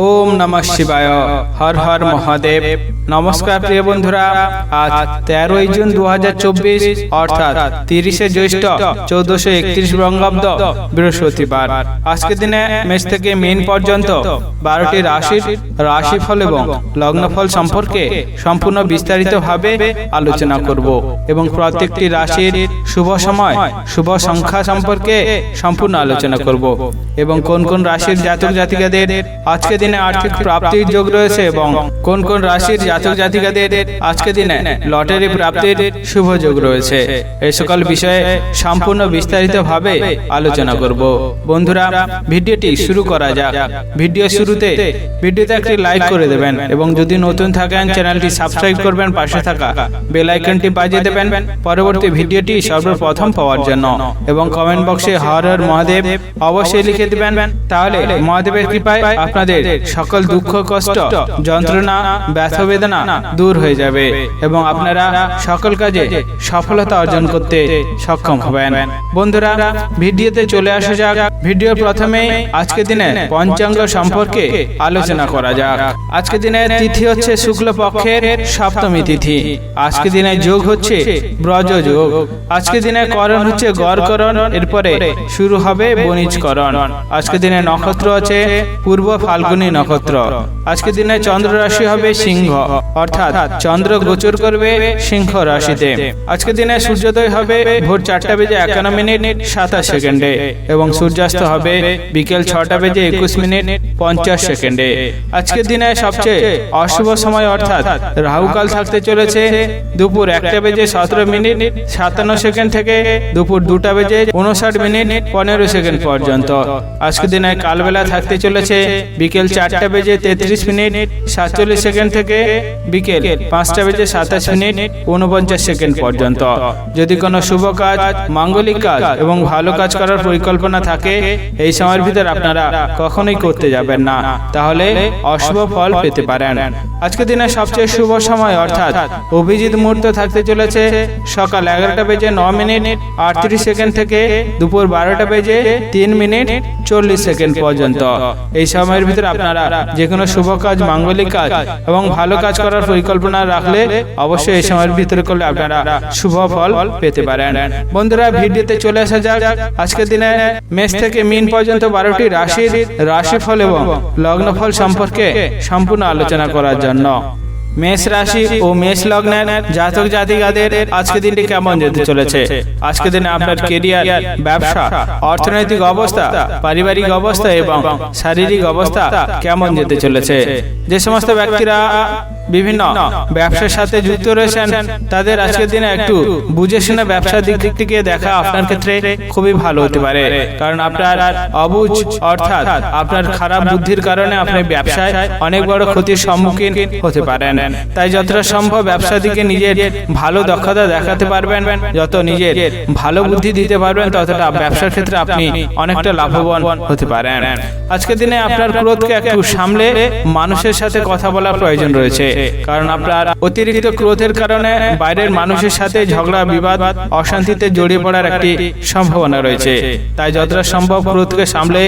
ওম নমঃ শিবায়। হর হর মহাদেব। নমস্কার প্রিয় বন্ধুরা, আজ 13ই জুন 2024 অর্থাৎ 30শে জ্যৈষ্ঠ 1431 বঙ্গাব্দ বৃহস্পতিবার। আজকের দিনে মেষ থেকে মীন পর্যন্ত 12টি রাশির রাশিফল এবং লগ্নফল সম্পর্কে সম্পূর্ণ বিস্তারিতভাবে আলোচনা করব এবং প্রত্যেকটি রাশির শুভ সময় শুভ সংখ্যা সম্পর্কে সম্পূর্ণ আলোচনা করব এবং কোন কোন রাশির জাতক জাতিকাদের আজকে দিনে আর্থিক প্রাপ্তির যোগ রয়েছে এবং কোন কোন রাশির জাতক জাতিকাদের আজকে দিনে লটারি প্রাপ্তির শুভ যোগ রয়েছে, এই সকল বিষয়ে সম্পূর্ণ বিস্তারিতভাবে আলোচনা করব। বন্ধুরা, ভিডিওটি শুরু করা যাক। ভিডিও শুরুতে ভিডিওতে একটি লাইক করে দেবেন এবং যদি নতুন থাকেন চ্যানেলটি সাবস্ক্রাইব করবেন, পাশে থাকা বেল আইকনটি বাজিয়ে দেবেন পরবর্তী ভিডিওটি সর্বপ্রথম পাওয়ার জন্য এবং কমেন্ট বক্সে হর হর মহাদেব অবশ্যই লিখে দিবেন। তাহলে মহাদেবের কৃপায় আপনাদের সকল দুঃখ কষ্ট যন্ত্রণা ব্যথা বেদনা দূর হয়ে যাবে এবং আপনারা সকল কাজে সফলতা অর্জন করতে সক্ষম হবেন। বন্ধুরা, ভিডিওতে চলে আসা যাক। ভিডিওর প্রথমে আজকে দিনে পঞ্চাঙ্গ সম্পর্কে আলোচনা করা যাক। আজকে দিনে তিথি হচ্ছে শুক্ল পক্ষের সপ্তমী তিথি। আজকে দিনে যোগ হচ্ছে ব্রজ যোগ। আজকে দিনে করণ হচ্ছে গড়করণ, এরপরে শুরু হবে বণিজকরণ। আজকে দিনে নক্ষত্র আছে পূর্ব ফাল্গুনী নক্ষত্র। আজকে দিনে চন্দ্র রাশি হবে সিংহ, অর্থাৎ চন্দ্র গোচর করবে সিংহ রাশিতে। আজকে দিনে সূর্যোদয় হবে ভোর 4:51 এবং সূর্যাস্ত হবে বিকেল 6:21 আজকের দিনে সবচেয়ে অশুভ সময় অর্থাৎ রাহুকাল থাকতে চলেছে দুপুর 1:17 থেকে দুপুর 2:59 পর্যন্ত। আজকে দিনে কালবেলা থাকতে চলেছে বিকেল 4:33 থেকে বিকেল 5:27 পর্যন্ত। যদি কোনো শুভ কাজ, মাঙ্গলিক কাজ এবং ভালো কাজ করার পরিকল্পনা থাকে, এই সময়ের ভিতর আপনারা কখনোই করতে যাবেন না, তাহলে অশুভ ফল পেতে পারেন। আজকে দিনে সবচেয়ে শুভ সময় অর্থাৎ অভিজিৎ মুহূর্ত থাকতে চলেছে সকাল 11:38 থেকে দুপুর 12:03 পর্যন্ত। এই সময়ের ভিতরে আপনারা যে কোনো শুভ কাজ, মাঙ্গলিক কাজ এবং ভালো কাজ করার পরিকল্পনা রাখলে অবশ্যই এই সময়ের ভিতরে করলে আপনারা শুভ ফল পেতে পারেন। বন্ধুরা, ভিডিওতে চলে আসা যাক। আজকের দিনে মেষ থেকে মীন পর্যন্ত 12টি রাশির রাশিফল এবং লগ্নফল সম্পর্কে সম্পূর্ণ আলোচনা করার জন্য। মেষ রাশি ও মেষ লগ্নের জাতক জাতিকাদের আজকে দিনটি কেমন যেতে চলেছে? আজকে দিনে আপনার কেরিয়ার, ব্যবসা, অর্থনৈতিক অবস্থা, পারিবারিক অবস্থা এবং শারীরিক অবস্থা কেমন যেতে চলেছে? যে সমস্ত ব্যক্তিরা বিভিন্ন ব্যবসার সাথে যুক্ত রয়েছেন তাদের আজকের দিনে একটু বুঝে শুনে ব্যবসার দিকটিকে দেখা আপনার ক্ষেত্রে খুবই ভালো হতে পারে, কারণ আপনার অবুঝ অর্থাৎ আপনার খারাপ বুদ্ধির কারণে আপনি ব্যবসায় অনেক বড় ক্ষতির সম্মুখীন হতে পারেন। তাই যতটা সম্ভব ব্যবসা দিকে নিজের ভালো দক্ষতা দেখাতে পারবেন, যত নিজের ভালো বুদ্ধি দিতে পারবেন, ততটা ব্যবসার ক্ষেত্রে আপনি অনেকটা লাভবান হতে পারেন। আজকের দিনে আপনার ক্রোধকে একটু সামলে মানুষের সাথে কথা বলার প্রয়োজন রয়েছে, কারণ আপনার অতিরিক্ত ক্রোধের কারণে বাইরের মানুষের সাথে ঝগড়া, বিবাদ, অশান্তিতে জড়িয়ে পড়ার একটি সম্ভাবনা রয়েছে। তাই যতটা সম্ভব ক্রোধকে সামলে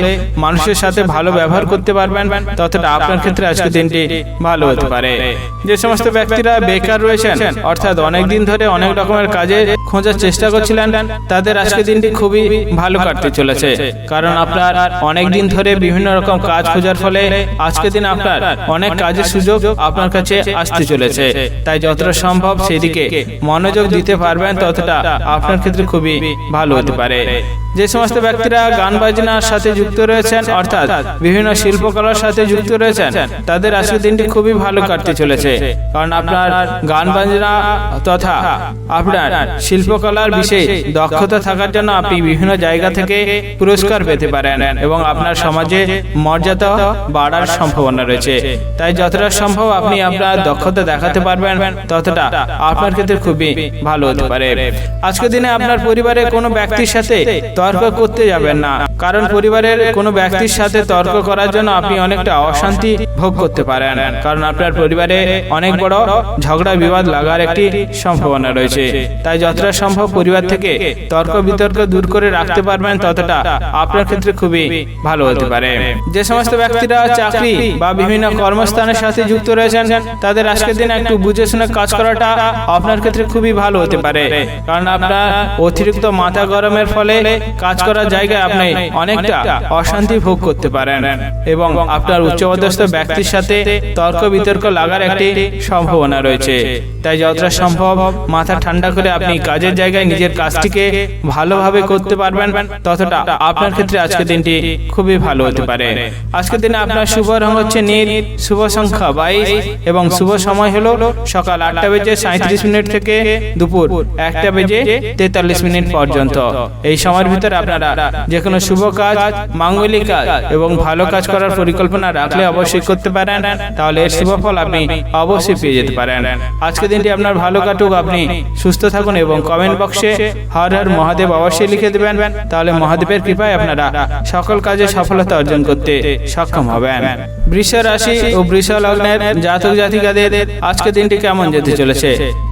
মানুষের সাথে ভালো ব্যবহার করতে পারবেন, ততটা আপনার ক্ষেত্রে আজকের দিনটি ভালো হতে পারে। যে সমস্ত ব্যক্তিরা বেকার রয়েছেন অর্থাৎ অনেক দিন ধরে অনেক রকমের কাজে খোঁজার চেষ্টা করছিলেন, তাদের আজকে দিনটি খুবই ভালো কাটতে চলেছে, কারণ আপনার অনেক দিন ধরে বিভিন্ন রকম কাজ খোঁজার ফলে আজকে দিন আপনার অনেক কাজের সুযোগ আপনার কাছে আসতে চলেছে। তাই যতটা সম্ভব সেদিকে মনোযোগ দিতে পারবেন, ততটা আপনার ক্ষেত্রে খুবই ভালো হতে পারে। যে সমস্ত ব্যক্তিরা গান বাজনার সাথে যুক্ত রয়েছেন অর্থাৎ বিভিন্ন শিল্পকলার সাথে যুক্ত রয়েছেন, তাদের আজকের দিনটি খুবই ভালো কাটতে চলেছে, কারণ আপনার গান বাজনা তথা আপনার শিল্পকলার বিষয়ে দক্ষতা থাকার জন্য আপনি বিভিন্ন জায়গা থেকে পুরস্কার পেতে পারেন এবং আপনার সমাজে মর্যাদা বাড়ার সম্ভাবনা রয়েছে। তাই যতটা সম্ভব আপনি আপনার দক্ষতা দেখাতে পারবেন, ততটা আপনার ক্ষেত্রে খুবই ভালো হতে পারে। আজকের দিনে আপনার পরিবারের কোনো ব্যক্তির সাথে তর্ক করতে যাবেন না, কারণ পরিবারের কোনো ব্যক্তির সাথে তর্ক করার জন্য আপনি অনেকটা অশান্তি ভোগ করতে পারেন, কারণ আপনার পরিবারে অনেক বড় ঝগড়া বিবাদ লাগার একটি সম্ভাবনা রয়েছে। তাই যতটা সম্ভব পরিবার থেকে তর্ক বিতর্ক দূর করে রাখতে পারবেন ততটা আপনার ক্ষেত্রে খুবই ভালো হতে পারে। যে সমস্ত ব্যক্তিরা চাকরি বা বিভিন্ন কর্মস্থানের সাথে যুক্ত রয়েছেন তাদের আজকের দিনে একটু বুঝে শুনে কাজ করাটা আপনার ক্ষেত্রে খুবই ভালো হতে পারে, কারণ আপনার অতিরিক্ত মাথা গরমের ফলে কাজ করার জায়গায় আপনি অনেকটা অশান্তি ভোগ করতে পারেন এবং আপনার উচ্চপদস্থ ব্যক্তির সাথে তর্ক বিতর্ক লাগার একটি সম্ভাবনা রয়েছে। তাই যতটা সম্ভব মাথা ঠান্ডা করে আপনি কাজের জায়গায় নিজের কাজটিকে ভালোভাবে করতে পারবেন ততটা আপনার ক্ষেত্রে আজকের দিনটি খুবই ভালো হতে পারে। আজকের দিনে আপনার শুভ রং হচ্ছে নীল, শুভ সংখ্যা 22 এবং শুভ সময় হলো সকাল 8:37 থেকে দুপুর 1:43 পর্যন্ত। এই সময়ের ভিতরে আপনারা যে কোনো শুভ কাজ, মাঙ্গলিক কাজ এবং ভালো কাজ করার পরিকল্পনা রাখলে অবশ্যই করতে পারেন, তাহলে এর শুভ ফল আপনি অবশ্যই পেয়ে যেতে পারেন। আজকের দিনটি আপনার ভালো কাটুক, আপনি সুস্থ থাকুন এবং কমেন্ট বক্সে হর হর মহাদেব অবশ্যই লিখে দেবেন, তাহলে মহাদেবের কৃপায় আপনারা সকল কাজে সফলতা অর্জন করতে সক্ষম হবেন। বৃষ রাশি ও বৃষ লগ্নের জাতক জাতিকাদের আজকের দিনটি কেমন যেতে চলেছে?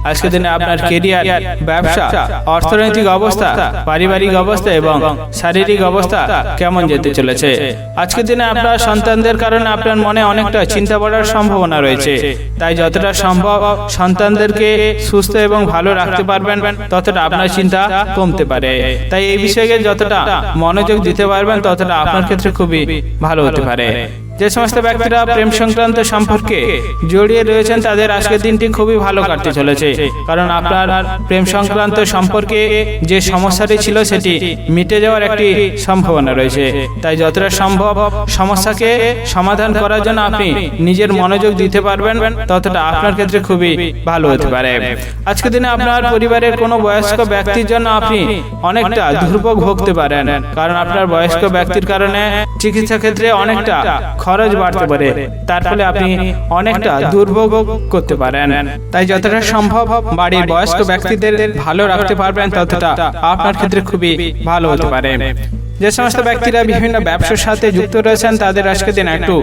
আজকের দিনে আপনার কেরিয়ার, ব্যবসা, অর্থনৈতিক অবস্থা, পারিবারিক অবস্থা এবং শারীরিক অবস্থা কেমন যেতে চলেছে? আজকের দিনে আপনার সন্তানদের কারণে আপনার মনে অনেকটা চিন্তা পড়ার সম্ভাবনা রয়েছে, তাই যতটা সম্ভব সন্তানদেরকে সুস্থ এবং ভালো রাখতে পারবেন ততটা আপনার চিন্তা কমতে পারে। তাই এই বিষয়ে যতটা মনোযোগ দিতে পারবেন ততটা আপনার ক্ষেত্রে খুবই ভালো হতে পারে। যে সমস্ত ব্যক্তিরা প্রেম সংক্রান্ত সম্পর্কে জড়িয়ে রয়েছেন তাদের আজকের দিনটি খুবই ভালো কাটতে চলেছে, কারণ আপনার প্রেম সংক্রান্ত সম্পর্কে যে সমস্যাটি ছিল সেটি মিটে যাওয়ার একটি সম্ভাবনা রয়েছে। তাই যতটা সম্ভব সমস্যাকে সমাধান করার জন্য আপনি নিজের মনোযোগ দিতে পারবেন ততটা আপনার ক্ষেত্রে খুবই ভালো হতে পারে। আজকের দিনে আপনার পরিবারের কোনো বয়স্ক ব্যক্তির জন্য আপনি অনেকটা দুর্ভোগ ভুগতে পারেন, কারণ আপনার বয়স্ক ব্যক্তির কারণে চিকিৎসা ক্ষেত্রে অনেকটা খরচ বাড়তে পারে, তার ফলে আপনি অনেকটা দুর্ভোগ করতে পারেন। তাই যতটা সম্ভব বাড়ির বয়স্ক ব্যক্তিদের ভালো রাখতে পারবেন ততটা আপনার ক্ষেত্রে খুবই ভালো হতে পারে। যে সমস্ত ব্যক্তিরা বিভিন্ন ব্যবসার সাথে যুক্ত রয়েছেন তাদের আজকের দিন একটু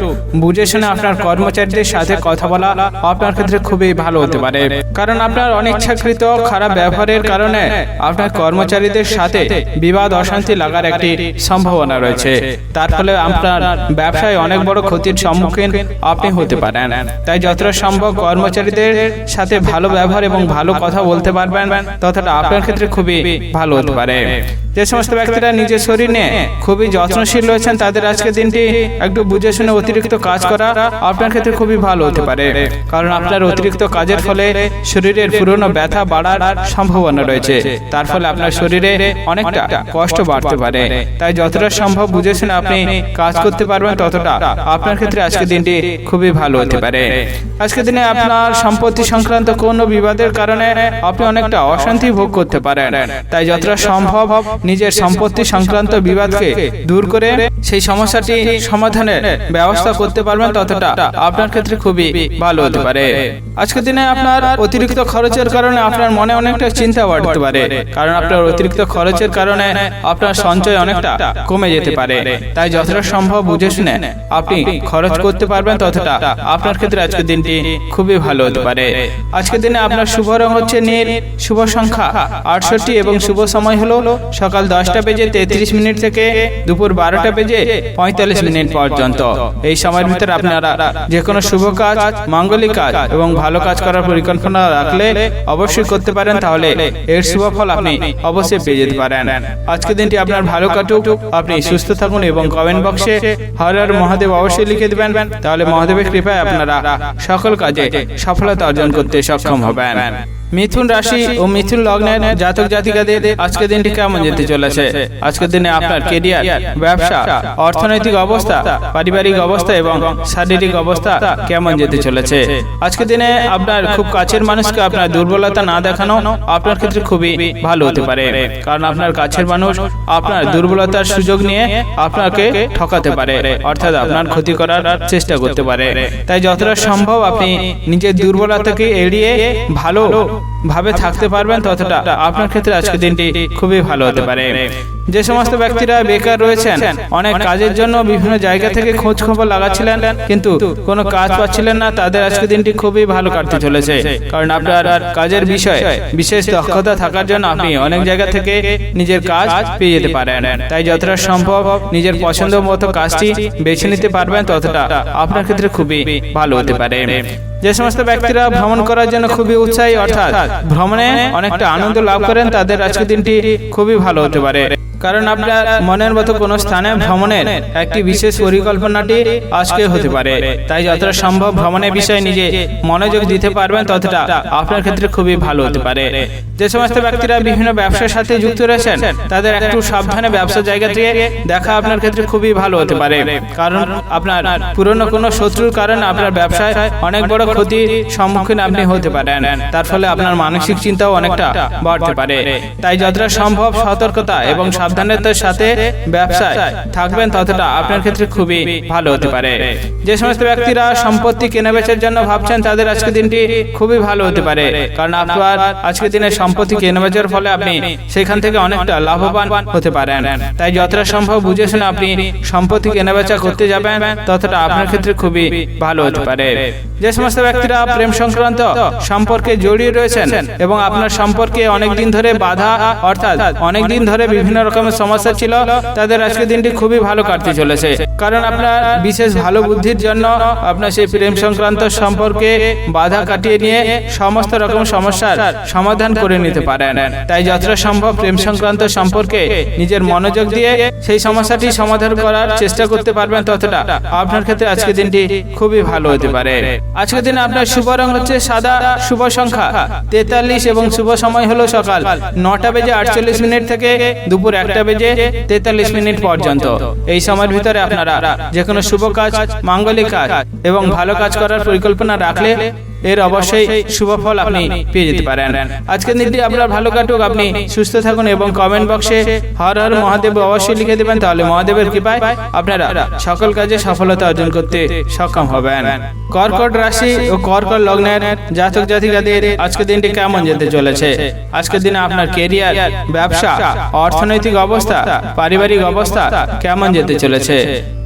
বুঝে শুনে আপনার কর্মচারীদের সাথে কথা বলা আপনার ক্ষেত্রে খুবই ভালো হতে পারে, কারণ আপনার অনিচ্ছাকৃত খারাপ ব্যবহারের কারণে আপনার কর্মচারীদের সাথে বিবাদ অশান্তি লাগার একটি সম্ভাবনা রয়েছে, তার ফলে আপনার ব্যবসায় অনেক বড় ক্ষতির সম্মুখীন আপনি হতে পারেন। তাই যতটা সম্ভব কর্মচারীদের সাথে ভালো ব্যবহার এবং ভালো কথা বলতে পারবেন ততটা আপনার ক্ষেত্রে খুবই ভালো হতে পারে। যে সমস্ত ব্যক্তিরা নিজের শরীর নিয়ে খুবই যত্নশীল রয়েছেন তাদের আজকের দিনটি একটু বুঝে শুনে অতিরিক্ত কাজ করা আপনার ক্ষেত্রে খুবই ভালো হতে পারে, কারণ আপনার অতিরিক্ত কাজের ফলে শরীরের পুরনো ব্যথা বাড়ার সম্ভাবনা রয়েছে, তার ফলে আপনার শরীরে অনেকটা কষ্ট বাড়তে পারে। তাই যতটা সম্ভব বুঝে শুনে আপনি কাজ করতে পারবেন ততটা আপনার ক্ষেত্রে আজকের দিনটি খুবই ভালো হতে পারে। আজকের দিনে আপনার সম্পত্তি সংক্রান্ত কোনো বিবাদের কারণে আপনি অনেকটা অশান্তি ভোগ করতে পারেন, তাই যতটা সম্ভব নিজের সম্পত্তি সংক্রান্ত বিবাদকে দূর করে সেই সমস্যাটি সমাধানের ব্যবস্থা করতে পারবেন ততটা আপনার ক্ষেত্রে খুবই ভালো হতে পারে। আজকের দিনে আপনার অতিরিক্ত খরচের কারণে আপনার মনে অনেকটা চিন্তা বাড়তে পারে, কারণ আপনার অতিরিক্ত খরচের কারণে আপনার সঞ্চয় অনেকটা কমে যেতে পারে। তাই যতটা সম্ভব বুঝে শুনে আপনি খরচ করতে পারবেন ততটা আপনার ক্ষেত্রে আজকের দিনটি খুবই ভালো হতে পারে। আজকের দিনে আপনার শুভ রং হচ্ছে নীল, শুভ সংখ্যা 68 এবং শুভ সময় হলো সকাল 10:33 থেকে দুপুর 12:45 পর্যন্ত। এই সময়ের ভিতরে আপনারা যে কোনো শুভ কাজ, মাঙ্গলিক কাজ এবং ভালো কাজ করার পরিকল্পনা রাখলে অবশ্যই করতে পারেন, তাহলে এর শুভ ফল আপনি অবশ্যই পেয়ে যেতে পারেন। আজকের দিনটি আপনার ভালো কাটুক, আপনি সুস্থ থাকুন এবং কমেন্ট বক্সে হর হর মহাদেব অবশ্যই লিখে দেবেন, তাহলে মহাদেবের কৃপায় আপনারা সকল কাজে সফলতা অর্জন করতে সক্ষম হবেন। মিথুন রাশি ও মিথুন লগ্নের জাতক জাতিকাদের আজকের দিনটি কেমন যেতে চলেছে? আজকের দিনে আপনার কেরিয়ার, ব্যবসা, অর্থনৈতিক অবস্থা, পারিবারিক অবস্থা এবং শারীরিক অবস্থা কেমন যেতে চলেছে? আজকের দিনে আপনার খুব কাছের মানুষকে আপনার দুর্বলতা না দেখানো আপনার ক্ষেত্রে খুবই ভালো হতে পারে, কারণ আপনার কাছের মানুষ আপনার দুর্বলতার সুযোগ নিয়ে আপনাকে ঠকাতে পারে, অর্থাৎ আপনার ক্ষতি করার চেষ্টা করতে পারে। তাই যতটা সম্ভব আপনি নিজের দুর্বলতাকে এড়িয়ে ভালো ভাবে থাকতে পারবেন ততটা আপনার ক্ষেত্রে আজকের দিনটি খুবই ভালো হতে পারে। যে সমস্ত ব্যক্তিরা বেকার রয়েছেন, অনেক কাজের জন্য বিভিন্ন জায়গা থেকে খোঁজ খবর লাগাচ্ছিলেন কিন্তু কোনো কাজ পাচ্ছিলেন না, তাদের আজকের দিনটি খুবই ভালো কাটতে চলেছে। কারণ আপনার কাজের বিষয়ে বিশেষ দক্ষতা থাকার জন্য আপনি অনেক জায়গা থেকে নিজের কাজ পেয়ে যেতে পারেন। তাই যতটা সম্ভব নিজের পছন্দ মতো কাজটি বেছে নিতে পারবেন ততটা আপনার ক্ষেত্রে খুবই ভালো হতে পারে। যে সমস্ত ব্যক্তিরা ভ্রমণ করার জন্য খুবই উৎসাহী, অর্থাৎ ভ্রমণে অনেকটা আনন্দ লাভ করেন, তাদের আজকের দিনটি খুবই ভালো হতে পারে। কারণ আপনার মনের মতো কোনো স্থানে ভ্রমণের একটি বিশেষ পরিকল্পনাটি আজকে হতে পারে। তাই যতটা সম্ভব ভ্রমণের বিষয়ে নিজে মনোযোগ দিতে পারবেন ততটা আপনার ক্ষেত্রে খুবই ভালো হতে পারে। যে সমস্ত ব্যক্তিরা বিভিন্ন ব্যবসার সাথে যুক্ত রয়েছেন তাদের একটু সাবধানে ব্যবসা জায়গা থেকে দেখা আপনার ক্ষেত্রে খুবই ভালো হতে পারে। কারণ আপনার পুরনো কোনো শত্রুর কারণে আপনার ব্যবসায় অনেক বড় ক্ষতির সম্মুখীন আপনি হতে পারেন, তার ফলে আপনার মানসিক চিন্তাও অনেকটা বাড়তে পারে। তাই যতটা সম্ভব সতর্কতা এবং সাবধানতার সাথে ব্যবসায় থাকবেন ততটা আপনার ক্ষেত্রে খুবই ভালো হতে পারে। যে সমস্ত ব্যক্তিরা সম্পত্তি কেনাবেচার জন্য ভাবছেন তাদের আজকের দিনটি খুবই ভালো হতে পারে। কারণ আপনার আজকের দিনে সম্পত্তি কেনাবেচার ফলে আপনি সেখান থেকে অনেকটা লাভবান হতে পারেন। তাই যতটা সম্ভব বুঝে শুনে আপনি সম্পত্তি কেনাবেচা করতে যাবেন ততটা আপনার ক্ষেত্রে খুবই ভালো হতে পারে। যে সমস্ত ব্যক্তিরা প্রেম সংক্রান্ত সম্পর্কে জড়িয়ে রয়েছেন এবং আপনার সম্পর্কে অনেকদিন ধরে বাধা অর্থাৎ অনেকদিন ধরে বিভিন্ন রকমের সমস্যা ছিল, তাদের আজকের দিনটি খুবই ভালো কাটতে চলেছে। কারণ আপনার বিশেষ ভালো বুদ্ধির জন্য আপনার সেই প্রেম সংক্রান্ত সম্পর্কে বাধা কাটিয়ে নিয়ে সমস্ত রকম সমস্যার সমাধান করে নিতে পারেন। তাই যতটা সম্ভব প্রেম সংক্রান্ত সম্পর্কে নিজের মনোযোগ দিয়ে সেই সমস্যাটি সমাধান করার চেষ্টা করতে পারবেন ততটা আপনার ক্ষেত্রে আজকের দিনটি খুবই ভালো হতে পারে। আজকের দিনে আপনার শুভ রং হচ্ছে সাদা, শুভ সংখ্যা 43 এবং শুভ সময় হলো সকাল 9:48 থেকে দুপুর 1:43 পর্যন্ত। এই সময়ের ভিতরে আপনারা যে কোনো শুভ কাজ, মাঙ্গলিক কাজ এবং ভালো কাজ করার পরিকল্পনা রাখলে এর অবশ্যই শুভ ফল আপনি পেয়ে যেতে পারেন। আজকের দিনটি আপনার ভালো কাটুক, আপনি সুস্থ থাকুন এবং কমেন্ট বক্সে হর হর মহাদেব অবশ্যই লিখে দেবেন, তাহলে মহাদেবের কৃপায় আপনারা সকল কাজে সফলতা অর্জন করতে সক্ষম হবেন। কর্কট রাশি ও কর্কট লগ্নের জাতক জাতিকাদের আজকের দিনটি কেমন যেতে চলেছে? আজকের দিনে আপনার কেরিয়ার, ব্যবসা, অর্থনৈতিক অবস্থা, পারিবারিক অবস্থা কেমন যেতে চলেছে?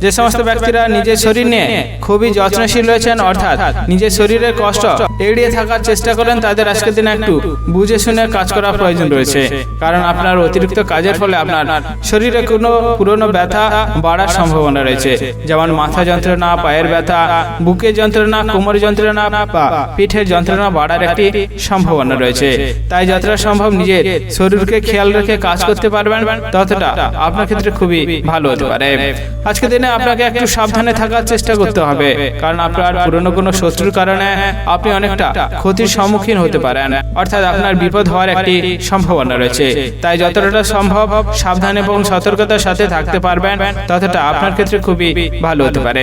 যে সমস্ত ব্যক্তিরা নিজের শরীর নিয়ে খুবই যত্নশীল রয়েছেন, অর্থাৎ নিজের শরীরের কষ্ট এড়িয়ে থাকার চেষ্টা করেন, তাদের আজকের দিনে একটু বুঝে শুনে কাজ করা প্রয়োজন রয়েছে। কারণ আপনার অতিরিক্ত কাজের ফলে আপনার শরীরে কোনো পুরনো ব্যথা বাড়ার সম্ভাবনা রয়েছে, যেমন মাথা যন্ত্রণা, পায়ের ব্যথা, বুকের যন্ত্রণা, কোমর যন্ত্রণা বা পিঠের যন্ত্রণা বাড়ার একটি সম্ভাবনা রয়েছে। তাই যতটা সম্ভব নিজের শরীরকে খেয়াল রেখে কাজ করতে পারবেন ততটা আপনার ক্ষেত্রে খুবই ভালো হতে পারে। আজকের দিনে আপনাকে একটু সাবধানে থাকার চেষ্টা করতে হবে, কারণ আপনার পুরনো কোনো শত্রুর কারণে আপনি অনেকটা ক্ষতির সম্মুখীন হতে পারেন, অর্থাৎ আপনার বিপদ হওয়ার একটি সম্ভাবনা রয়েছে। তাই যতটা সম্ভব সাবধান এবং সতর্কতার সাথে থাকতে পারবেন ততটা আপনার ক্ষেত্রে খুবই ভালো হতে পারে।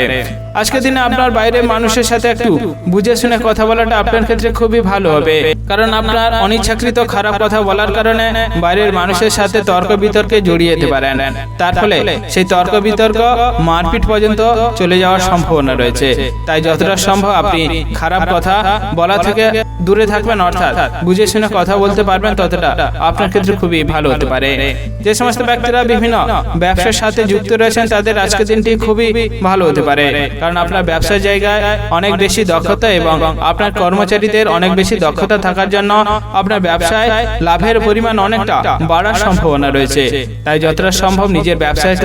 আজকের দিনে আপনার বাইরের মানুষের সাথে একটু বুঝে শুনে কথা বলাটা আপনার ক্ষেত্রে খুবই ভালো হবে, কারণ আপনার অনিচ্ছাকৃত খারাপ কথা বলার কারণে বাইরের মানুষের সাথে তর্ক বিতর্কে জড়িয়ে যেতে পারেন। তার ফলে সেই তর্ক বিতর্ক মারপিট পর্যন্ত চলে যাওয়ার সম্ভাবনা রয়েছে। তাই যতটা সম্ভব আপনি খারাপ কথা বলা থেকে দূরে থাকবেন, অর্থাৎ বুঝে শুনে কথা বলতে পারবেন ততটা আপনার ক্ষেত্রে খুবই ভালো হতে পারে। যে সমস্ত ব্যক্তিরা বিভিন্ন ব্যবসার সাথে যুক্ত রয়েছেন তাদের আজকের দিনটি খুবই ভালো হতে পারে, কারণ আপনার ব্যবসার জায়গায় অনেক বেশি দক্ষতা এবং আপনার কর্মচারীদের অনেক বেশি দক্ষতা থাকার জন্য আপনার ব্যবসায় লাভের পরিমাণ অনেকটা বাড়ার সম্ভাবনা রয়েছে। তাই যতটা সম্ভব নিজের ব্যবসায়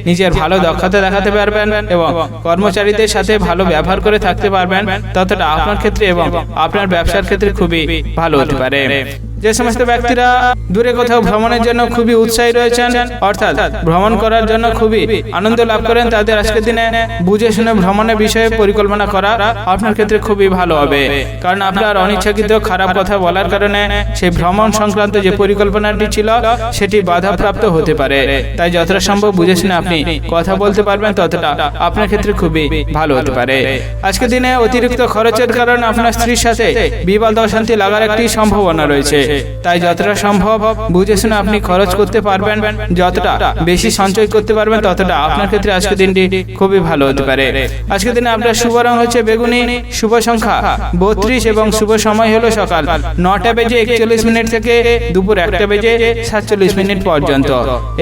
নিজের ভালো দক্ষতা দেখাতে পারবেন এবং কর্মচারীদের সাথে ভালো ব্যবহার করে থাকতে পারবেন ততটা আপনার ক্ষেত্রে এবং আপনার ব্যবসার ক্ষেত্রে খুবই ভালো হতে পারে। যে সমস্ত ব্যক্তিরা দূরে কোথাও ভ্রমণের জন্য খুবই উৎসাহী রয়েছেন, অর্থাৎ ভ্রমণ করার জন্য খুবই আনন্দ লাভ করেন, তাদের আজকের দিনে বুঝে শুনে ভ্রমণের বিষয়ে পরিকল্পনা করা আপনার ক্ষেত্রে খুবই ভালো হবে। কারণ আপনার অনিচ্ছাকৃত খারাপ কথা বলার কারণে সেই ভ্রমণ সংক্রান্ত যে পরিকল্পনাটি ছিল সেটি বাধাপ্রাপ্ত হতে পারে। তাই যতটা সম্ভব বুঝে শুনে আপনি কথা বলতে পারবেন ততটা আপনার ক্ষেত্রে খুবই ভালো হতে পারে। আজকের দিনে অতিরিক্ত খরচের কারণে আপনার স্ত্রীর সাথে বিবাদ অশান্তি লাগার একটি সম্ভাবনা রয়েছে। তাই যতটা সম্ভব বুঝে শুনে আপনি খরচ করতে পারবেন, যতটা বেশি সঞ্চয় করতে পারবেন ততটা আপনার ক্ষেত্রে আজকের দিনটি খুবই ভালো হতে পারে। আজকের দিনে আপনার শুভ রং হচ্ছে বেগুনি, শুভ সংখ্যা 32 এবং শুভ সময় হলো সকাল 9টা বেজে 41 মিনিট থেকে দুপুর 1টা বেজে 47 মিনিট পর্যন্ত।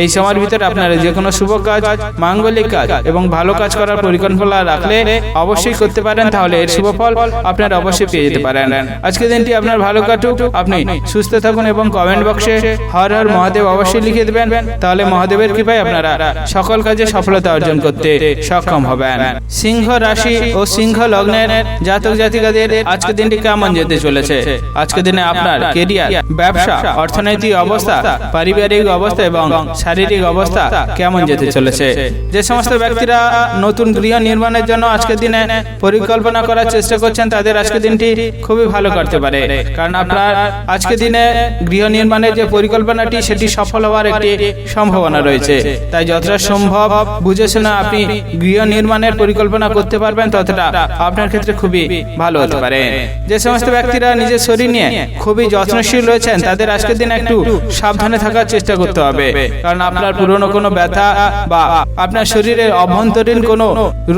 এই সময়ের ভিতরে আপনারা যে কোনো শুভ কাজ, মাঙ্গলিক কাজ এবং ভালো কাজ করার পরিকল্পনা রাখলে অবশ্যই করতে পারেন, তাহলে এর শুভ ফল আপনারা অবশ্যই পেয়ে যেতে পারেন। আজকের দিনটি আপনার ভালো কাটুক, আপনি সুস্থ থাকুন এবং কমেন্ট বক্সে হর হর মহাদেব অবশ্যই লিখে দেবেন, তাহলে মহাদেবের কৃপায় আপনারা সকল কাজে সফলতা অর্জন করতে সক্ষম হবেন। সিংহ রাশি ও সিংহ লগ্নের জাতক জাতিকাদের আজকের দিনটি কেমন যেতে চলেছে? আজকের দিনে আপনার কেরিয়ার, ব্যবসা, অর্থনৈতিক অবস্থা, পারিবারিক অবস্থা এবং শারীরিক অবস্থা কেমন যেতে চলেছে? যে সমস্ত ব্যক্তিরা নতুন গৃহ নির্মাণের জন্য আজকের দিনে পরিকল্পনা করার চেষ্টা করছেন তাদের আজকের দিনটি খুবই ভালো কাটতে পারে, কারণ আপনার আজকের দিনে গৃহ নির্মাণের যে পরিকল্পনাটি সেটি সফল হওয়ার একটি সম্ভাবনা রয়েছে। তাই যতটা সম্ভব বুঝে শুনে আপনি গৃহ নির্মাণের পরিকল্পনা করতে পারবেন ততটা আপনার ক্ষেত্রে খুবই ভালো হতে পারে। যে সমস্ত ব্যক্তিরা নিজের শরীর নিয়ে খুবই যত্নশীল রয়েছেন তাদের আজকের দিন একটু সাবধানে থাকার চেষ্টা করতে হবে, কারণ আপনার পুরনো কোনো ব্যথা বা আপনার শরীরের অভ্যন্তরীণ কোনো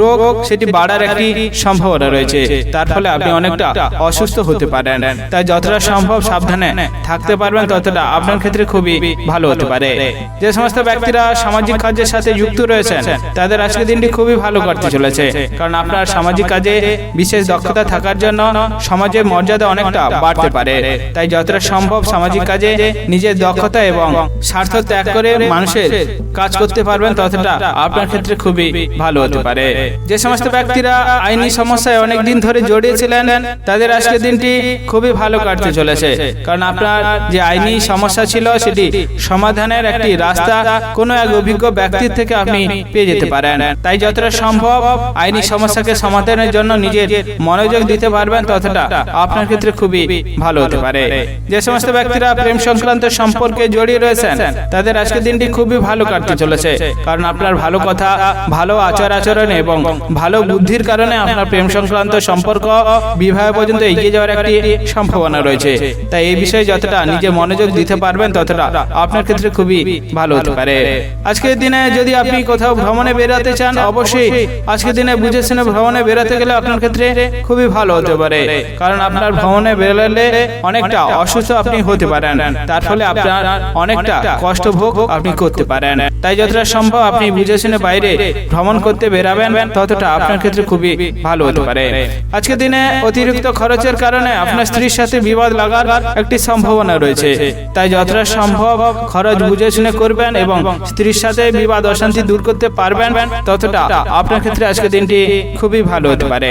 রোগ সেটি বাড়ার একটি সম্ভাবনা রয়েছে, তার ফলে আপনি অনেকটা অসুস্থ হতে পারেন। তাই যতটা সম্ভব সাবধানে থাকতে পারবেন ততটা আপনার ক্ষেত্রে খুবই ভালো হতে পারে। যে সমস্ত ব্যক্তিরা সামাজিক কাজের সাথে যুক্ত রয়েছেন তাদের আজকের দিনটি খুবই ভালো কাটতে চলেছে, কারণ আপনার সামাজিক কাজে বিশেষ দক্ষতা থাকার জন্য সমাজের মর্যাদা অনেকটা বাড়তে পারে। তাই যতটা সম্ভব সামাজিক কাজে নিজের দক্ষতা এবং স্বার্থ ত্যাগ করে মানুষের কাজ করতে পারবেন ততটা আপনার ক্ষেত্রে খুবই ভালো হতে পারে। যে সমস্ত ব্যক্তিরা আইনি সমস্যায় অনেক দিন ধরে জড়িয়েছিলেন তাদের আজকের দিনটি খুবই ভালো কাটতে চলেছে, কারণ আপনার যে আইনি সমস্যা ছিল সেটি সমাধানের একটি রাস্তা কোনো এক অভিজ্ঞ ব্যক্তির থেকে আপনি পেয়ে যেতে পারেন। তাই যতটা সম্ভব আইনি সমস্যাকে সমাধানের জন্য নিজের মনোযোগ দিতে পারবেন ততটা আপনার ক্ষেত্রে খুবই ভালো হতে পারে। যে সমস্ত ব্যক্তিরা প্রেম সংক্রান্ত সম্পর্কে জড়িয়ে রয়েছেন তাদের আজকের দিনটি খুবই ভালো কাটতে চলেছে, কারণ আপনার ভালো কথা, ভালো আচরণ এবং ভালো বুদ্ধির কারণে আপনার প্রেম সংক্রান্ত সম্পর্ক বিবাহ পর্যন্ত এগিয়ে যাওয়ার একটি সম্ভাবনা রয়েছে। তাই এই বিষয়ে যতটা নিজে মনোযোগ দিতে পারবেন ততটা আপনার ক্ষেত্রে খুবই ভালো হতে পারে। আজকের দিনে যদি আপনি কোথাও ভ্রমণে বেরোতে চান অবশ্যই আজকের দিনে বুঝে শুনে ভ্রমণে বেরোতে গেলে আপনার ক্ষেত্রে খুবই ভালো হতে পারে, কারণ আপনার ভ্রমণে বেরোলে অনেকটা অসুস্থ আপনি হতে পারেন, তার ফলে আপনার অনেকটা কষ্ট ভোগ আপনি করতে পারেন। তাই যতটা সম্ভব আপনি বুঝে শুনে বাইরে ভ্রমণ করতে বেরাবেন ততটা আপনার ক্ষেত্রে খুবই ভালো হতে পারে। আজকের দিনে অতিরিক্ত খরচের কারণে আপনার স্ত্রীর সাথে বিবাদ লাগার একটি সম্ভাবনা রয়েছে, তাই যতটা সম্ভব খরচ বুঝে শুনে করবেন এবং স্ত্রীর সাথে বিবাদ অশান্তি দূর করতে পারবেন ততটা আপনার ক্ষেত্রে আজকের দিনটি খুবই ভালো হতে পারে।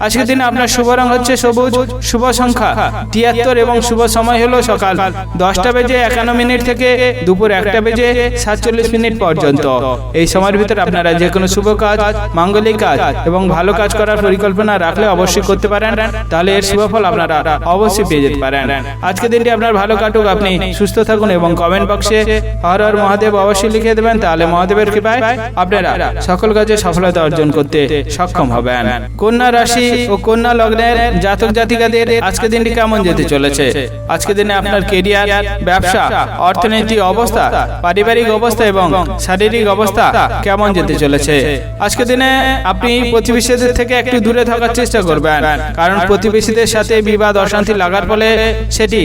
আজকের দিনে আপনার শুভ রং হচ্ছে সবুজ, শুভ সংখ্যা 73 এবং শুভ সময় হলো সকাল 10টা বেজে 51 মিনিট থেকে দুপুর 1টা বেজে 47 মিনিট পর্যন্ত। এই সময়ের ভিতরে আপনারা যে কোনো শুভ কাজ, মাঙ্গলিক কাজ এবং ভালো কাজ করার পরিকল্পনা রাখলে অবশ্যই করতে পারেন, তাহলে এর শুভ ফল আপনারা অবশ্যই পেয়ে যেতে পারেন। আজকের দিনটি আপনার ভালো কাটুক, আপনি সুস্থ থাকুন এবং কমেন্ট বক্সে হর হর মহাদেব অবশ্যই লিখে দেবেন, তাহলে মহাদেবের কৃপায় আপনারা সকল কাজে সফলতা অর্জন করতে সক্ষম হবেন। কন্যা রাশি ও কন্যা লগ্নের জাতক জাতিকাদের আজকের দিনটি কেমন যেতে চলেছে? আজকের দিনে আপনার কেরিয়ার, ব্যবসা, অর্থনৈতিক অবস্থা, পারিবারিক অবস্থা এবং শারীরিক অবস্থা কেমন যেতে চলেছে? আজকের দিনে আপনি প্রতিবেশীদের থেকে একটু দূরে থাকার চেষ্টা করবেন, কারণ প্রতিবেশীদের সাথে বিবাদ অশান্তি লাগার ফলে সেটি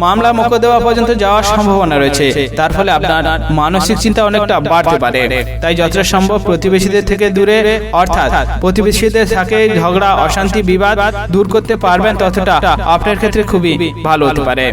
মামলা মোকদ্দমা পর্যন্ত যাওয়ার সম্ভাবনা রয়েছে, তার ফলে আপনার মানসিক চিন্তা অনেকটা বাড়তে পারে। তাই যতটা সম্ভব প্রতিবেশীদের থেকে দূরে, অর্থাৎ প্রতিবেশীদের সাথে ঝগড়া অশান্তি বিবাদ দূর করতে পারবেন ততটা আপনার ক্ষেত্রে খুবই ভালো হতে পারে।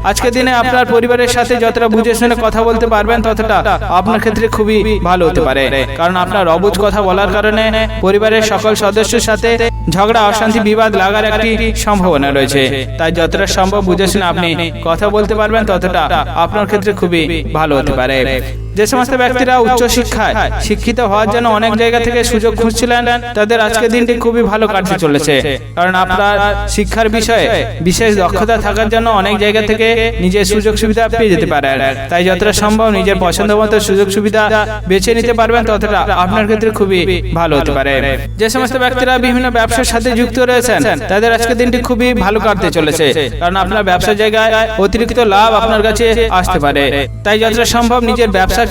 আজকের দিনে আপনার পরিবারের সাথে যতটা বুঝে শুনে কথা বলতে পারবেন ততটা আপনার ক্ষেত্রে খুবই ভালো হতে পারে, কারণ আপনার অবুঝ কথা বলার কারণে পরিবারের সকল সদস্যের সাথে ঝগড়া অশান্তি বিবাদ লাগার একটি সম্ভাবনা রয়েছে। তাই যতটা সম্ভব বুঝে শুনে আপনি কথা বলতে পারবেন ততটা আপনার ক্ষেত্রে খুবই ভালো হতে পারে। যে সমস্ত ব্যক্তিরা উচ্চ শিক্ষায় শিক্ষিত হওয়ার জন্য অনেক জায়গা থেকে সুযোগ খুঁজছিলেন, তাদের আজকের দিনটি খুবই ভালো কাটতে চলেছে। কারণ আপনার শিক্ষার বিষয়ে বিশেষ দক্ষতা থাকার জন্য অনেক জায়গা থেকে নিজের সুযোগ সুবিধা পেয়ে যেতে পারেন। তাই যতটা সম্ভব নিজের পছন্দ মতো সুযোগ সুবিধা বেছে নিতে পারবেন, ততটা আপনার ক্ষেত্রে খুবই ভালো হতে পারে। যে সমস্ত ব্যক্তিরা বিভিন্ন ব্যবসার সাথে যুক্ত রয়েছেন, তাদের আজকের দিনটি খুবই ভালো কাটতে চলেছে। কারণ আপনার ব্যবসার জায়গায় অতিরিক্ত লাভ আপনার কাছে আসতে পারে। তাই যতটা সম্ভব নিজের ব্যবসাকে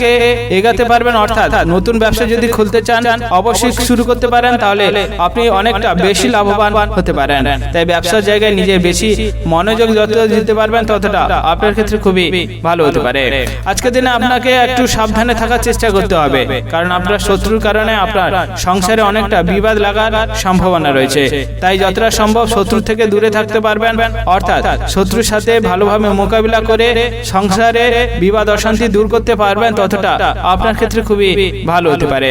এগাতে পারবেন। অর্থাৎ নতুন ব্যবসা যদি খুলতে চান, অবশ্যই শুরু করতে পারেন, তাহলে আপনি অনেকটা বেশি লাভবান হতে পারেন। তাই ব্যবসার জায়গায় নিজের বেশি মনোযোগ যত দিতে পারবেন, ততটা আপনার ক্ষেত্রে খুবই ভালো হতে পারে। আজকের দিনে আপনাকে একটু সাবধানে থাকার চেষ্টা করতে হবে। কারণ আপনার শত্রুর কারণে আপনার সংসারে অনেকটা বিবাদ লাগার সম্ভাবনা রয়েছে। তাই যতটা সম্ভব শত্রু থেকে দূরে থাকতে পারবেন। অর্থাৎ শত্রুর সাথে ভালোভাবে মোকাবিলা করে সংসারে বিবাদ অশান্তি দূর করতে পারবেন, ততটা আপনার ক্ষেত্রে খুবই ভালো হতে পারে।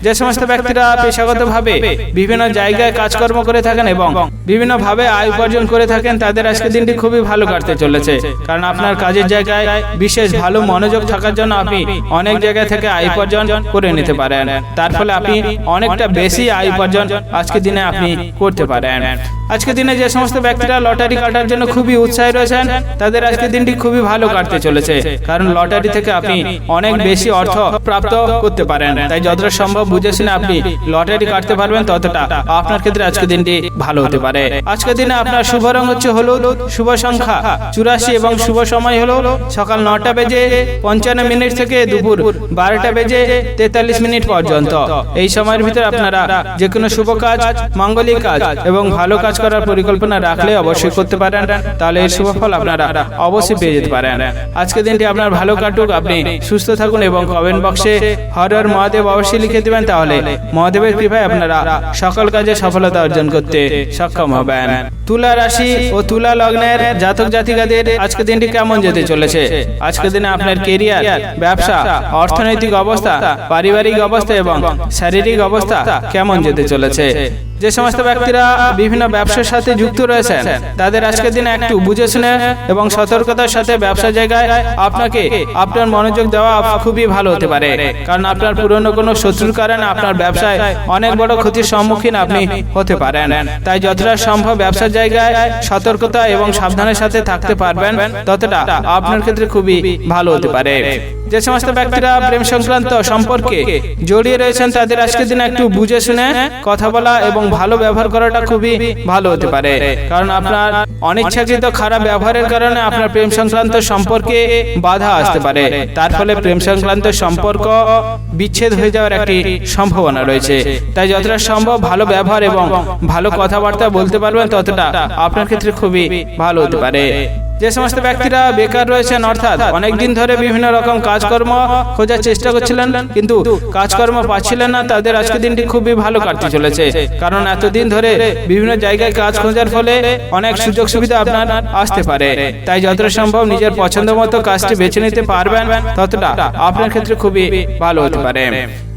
যে সমস্ত ব্যক্তিরা পেশাগতভাবে বিভিন্ন জায়গায় কাজকর্ম করে থাকেন এবং বিভিন্ন ভাবে আয় উপার্জন করে থাকেন, তাদের আজকের দিনটি খুবই ভালো কাটতে চলেছে। কারণ আপনার কাজের জায়গায় বিশেষ ভালো মনোযোগ থাকার জন্য আপনি অনেক জায়গা থেকে আয় উপার্জন করে নিতে পারেন। তার ফলে আপনি অনেকটা বেশি আয় উপার্জন আজকের দিনে আপনি করতে পারেন। আজকের দিনে যে সমস্ত ব্যক্তিরা লটারি কাটার জন্য খুবই উৎসাহী রয়েছেন, তাদের আজকের দিনটি খুবই ভালো কাটতে চলেছে। কারণ লটারি থেকে আপনি অনেক বেশি অর্থ প্রাপ্ত করতে পারেন। তাই যতটা সম্ভব বুঝে শুনে আপনি লটারি কাটতে পারবেন, ততটা আপনার ক্ষেত্রে আজকের দিনটি ভালো হতে পারে। আজকের দিনে আপনার শুভ রং হচ্ছে হলুদ, শুভ সংখ্যা 84 এবং শুভ সময় হলো সকাল 9টা বেজে 55 থেকে দুপুর 12টা বেজে 43 মিনিট পর্যন্ত। এই সময়ের ভিতরে আপনারা যে কোনো শুভ কাজ, মাঙ্গলিক কাজ এবং ভালো কাজ করার পরিকল্পনা রাখলে অবশ্যই করতে পারেন। তাহলে এর শুভ ফল আপনারা অবশ্যই পেয়ে যেতে পারেন। আজকের দিনটি আপনার ভালো কাটুক, আপনি সুস্থ থাকুন এবং কমেন্ট বক্সে হর হর মহাদেব অবশ্যই লিখে দিবেন। তাহলে মহাদেবের কৃপায় আপনারা সকল কাজে সফলতা অর্জন করতে সক্ষম হবেন। তুলা রাশি ও তুলা লগ্নের জাতক জাতিকাদের আজকের দিনটি কেমন যেতে চলেছে? আজকের দিনে আপনার কেরিয়ার, ব্যবসা, অর্থনৈতিক অবস্থা, পারিবারিক অবস্থা এবং শারীরিক অবস্থা কেমন যেতে চলেছে? যে সমস্ত ব্যক্তিরা বিভিন্ন ব্যবসার সাথে যুক্ত রয়েছেন, তাদের আজকের দিনে একটু বুঝে শুনে এবং সতর্কতার সাথে ব্যবসা জায়গায় আপনাকে আপনার মনোযোগ দেওয়া খুবই ভালো হতে পারে। কারণ আপনার পুরনো কোনো শত্রুর কারণে আপনার ব্যবসায় অনেক বড় ক্ষতির সম্মুখীন আপনি হতে পারেন। তাই যতটা সম্ভব ব্যবসার জায়গায় সতর্কতা এবং সাবধানের সাথে থাকতে পারবেন, ততটা আপনার ক্ষেত্রে খুবই ভালো হতে পারে। যে সমস্ত ব্যক্তিরা প্রেম সংক্রান্ত সম্পর্কে জড়িয়ে রয়েছেন, তাদের আজকের দিনে একটু বুঝে শুনে কথা বলা এবং ভালো ব্যবহার করাটা খুবই ভালো হতে পারে। কারণ আপনার অনিচ্ছাকৃত খারাপ ব্যবহারের কারণে আপনার প্রেম সংক্রান্ত সম্পর্কে বাধা আসতে পারে। তার ফলে প্রেম সংক্রান্ত সম্পর্ক বিচ্ছেদ হয়ে যাওয়ার একটি সম্ভাবনা রয়েছে। তাই যতটা সম্ভব ভালো ব্যবহার এবং ভালো কথাবার্তা বলতে পারবেন, ততটা আপনার ক্ষেত্রে খুবই ভালো হতে পারে। যে সমস্ত ব্যক্তিরা বেকার রয়েছেন, অর্থাৎ অনেকদিন ধরে বিভিন্ন রকম কাজকর্ম খোঁজার চেষ্টা করছিলেন কিন্তু কাজকর্ম পাচ্ছিলেন না, তাদের আজকের দিনটি খুবই ভালো কাটতে চলেছে। কারণ এতদিন ধরে বিভিন্ন জায়গায় কাজ খোঁজার ফলে অনেক সুযোগ সুবিধা আপনার আসতে পারে। তাই যতটা সম্ভব নিজের পছন্দ মতো কাজটি বেছে নিতে পারবেন, ততটা আপনার ক্ষেত্রে খুবই ভালো হতে পারে।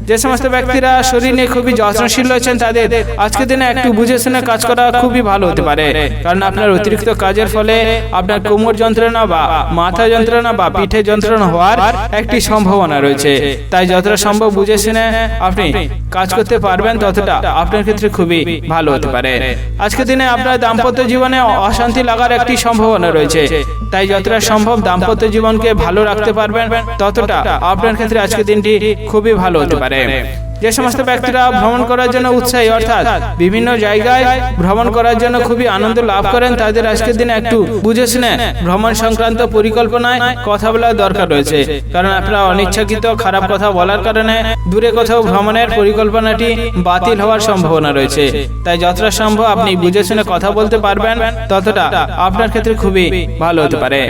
যে সমস্ত ব্যক্তিরা শরীর নিয়ে খুবই যত্নশীল রয়েছেন, তাদের আজকের দিনে একটু বুঝে শুনে কাজ করা খুবই ভালো হতে পারে। কারণ আপনার অতিরিক্ত কাজের ফলে আপনার কোমর যন্ত্রণা বা মাথা যন্ত্রণা বা পিঠে যন্ত্রণা হওয়ার একটি সম্ভাবনা রয়েছে। তাই যতটা সম্ভব বুঝে শুনে আপনি কাজ করতে পারবেন, ততটা আপনার ক্ষেত্রে খুবই ভালো হতে পারে। আজকের দিনে আপনার দাম্পত্য জীবনে অশান্তি লাগার একটি সম্ভাবনা রয়েছে। তাই যতটা সম্ভব দাম্পত্য জীবনকে ভালো রাখতে পারবেন, ততটা আপনার ক্ষেত্রে আজকের দিনটি খুবই ভালো হতে পারে। যে সমস্ত ব্যক্তিরা ভ্রমণ করার জন্য উৎসাহী, অর্থাৎ বিভিন্ন জায়গায় ভ্রমণ করার জন্য খুবই আনন্দ লাভ করেন, তাদের আজকের দিনে একটু বুঝে শুনে ভ্রমণ সংক্রান্ত পরিকল্পনায় কথা বলার দরকার রয়েছে। কারণ আপনারা অনিচ্ছাকৃত খারাপ কথা বলার কারণে দূরে কোথাও ভ্রমণের পরিকল্পনাটি বাতিল হওয়ার সম্ভাবনা রয়েছে। তাই যতটা সম্ভব আপনি বুঝে শুনে কথা বলতে পারবেন, ততটা আপনার ক্ষেত্রে খুবই ভালো হতে পারে।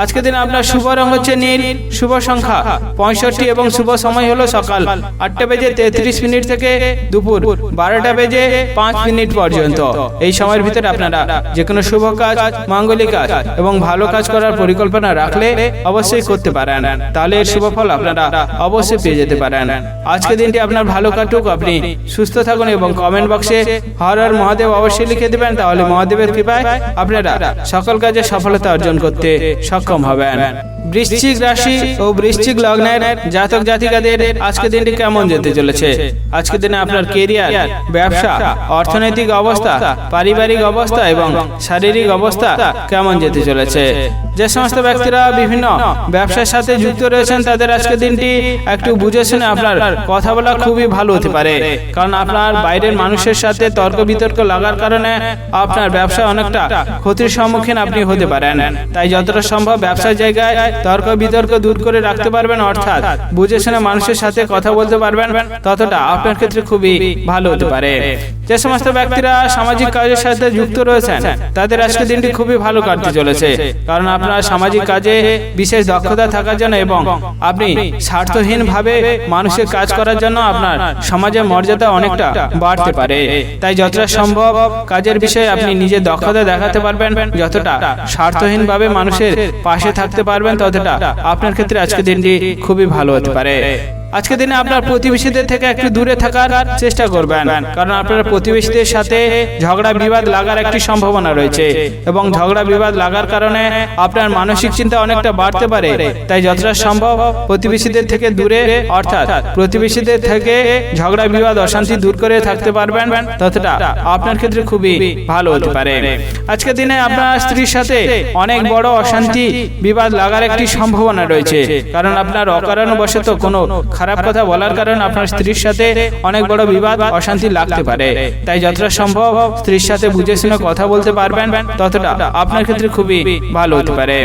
আজকের দিনে আপনার শুভ রং হচ্ছে নীল, শুভ সংখ্যা 65 এবং শুভ সময় হলো সকাল 8টা বেজে 33 মিনিট থেকে দুপুর 12টা বেজে 5 মিনিট পর্যন্ত। এই সময়ের ভিতরে আপনারা যে কোনো শুভ কাজ, মাঙ্গলিক কাজ এবং ভালো কাজ করার পরিকল্পনা রাখলে অবশ্যই করতে পারেন। তাহলে এর শুভ ফল আপনারা অবশ্যই পেয়ে যেতে পারেন। আজকের দিনটি আপনার ভালো কাটুক, আপনি সুস্থ থাকুন এবং কমেন্ট বক্সে হর হর মহাদেব অবশ্যই লিখে দেবেন। তাহলে মহাদেবের কৃপায় আপনারা সকল কাজে সফলতা অর্জন করতে সক্ষম হবেন। বৃশ্চিক রাশি ও বৃশ্চিক লগ্নের জাতক জাতিকাদের আজকের দিনটি কেমন যেতে চলেছে। আজকের দিনে আপনার কেরিয়ার, ব্যবসা, অর্থনৈতিক অবস্থা, পারিবারিক অবস্থা এবং শারীরিক অবস্থা কেমন যেতে চলেছে। যে সমস্ত ব্যক্তিরা বিভিন্ন ব্যবসার সাথে যুক্ত রয়েছেন তাদের আজকের দিনটি একটু বুঝে শুনে আপনার কথা বলা খুবই ভালো হতে পারে, কারণ আপনার বাইরের মানুষের সাথে তর্ক বিতর্ক লাগার কারণে আপনার ব্যবসা অনেকটা ক্ষতির সম্মুখীন আপনি হতে পারেন। তাই যতটা সম্ভব ব্যবসার জায়গায় তর্ক বিতর্ক দূর করে রাখতে পারবেন, অর্থাৎ বুঝে শুনে মানুষের সাথে কথা বলতে পারবেন, ততটা আপনার ক্ষেত্রে খুবই ভালো হতে পারে। যে সমস্ত ব্যক্তিরা সামাজিক কাজের সাথে যুক্ত রয়েছেন তাদের আজকের দিনটি খুবই ভালো কাটতে চলেছে, কারণ আপনার সামাজিক কাজে বিশেষ দক্ষতা থাকার জন্য এবং আপনি স্বার্থহীনভাবে মানুষের কাজ করার জন্য আপনার সমাজের মর্যাদা অনেকটা বাড়তে পারে। তাই যতটা সম্ভব কাজের বিষয়ে আপনি নিজের দক্ষতা দেখাতে পারবেন, যতটা স্বার্থহীনভাবে মানুষের পাশে থাকতে পারবেন ততটা আপনার ক্ষেত্রে আজকের দিনটি খুবই ভালো হতে পারে। আজকের দিনে আপনার প্রতিবেশীদের থেকে একটু দূরে থাকার চেষ্টা করবেন, কারণ আপনার প্রতিবেশীদের সাথে ঝগড়া বিবাদ লাগার একটি সম্ভাবনা রয়েছে এবং ঝগড়া বিবাদ লাগার কারণে আপনার মানসিক চিন্তা অনেকটা বাড়তে পারে। তাই যতটা সম্ভব প্রতিবেশীদের থেকে দূরে, অর্থাৎ প্রতিবেশীদের থেকে ঝগড়া বিবাদ অশান্তি দূর করে থাকতে পারবেন, ততটা আপনার ক্ষেত্রে খুবই ভালো হতে পারে। আজকের দিনে আপনার স্ত্রীর সাথে অনেক বড় অশান্তি বিবাদ লাগার একটি সম্ভাবনা রয়েছে, কারণ আপনার অকারণবশত কোনো খারাপ কথা বলার কারণে আপনার স্ত্রীর সাথে অনেক বড় বিবাদ অশান্তি লাগতে পারে। তাই যতটা সম্ভব স্ত্রীর সাথে বুঝে শুনে কথা বলতে পারবেন, ততটা আপনার ক্ষেত্রে খুবই ভালো হতে পারে।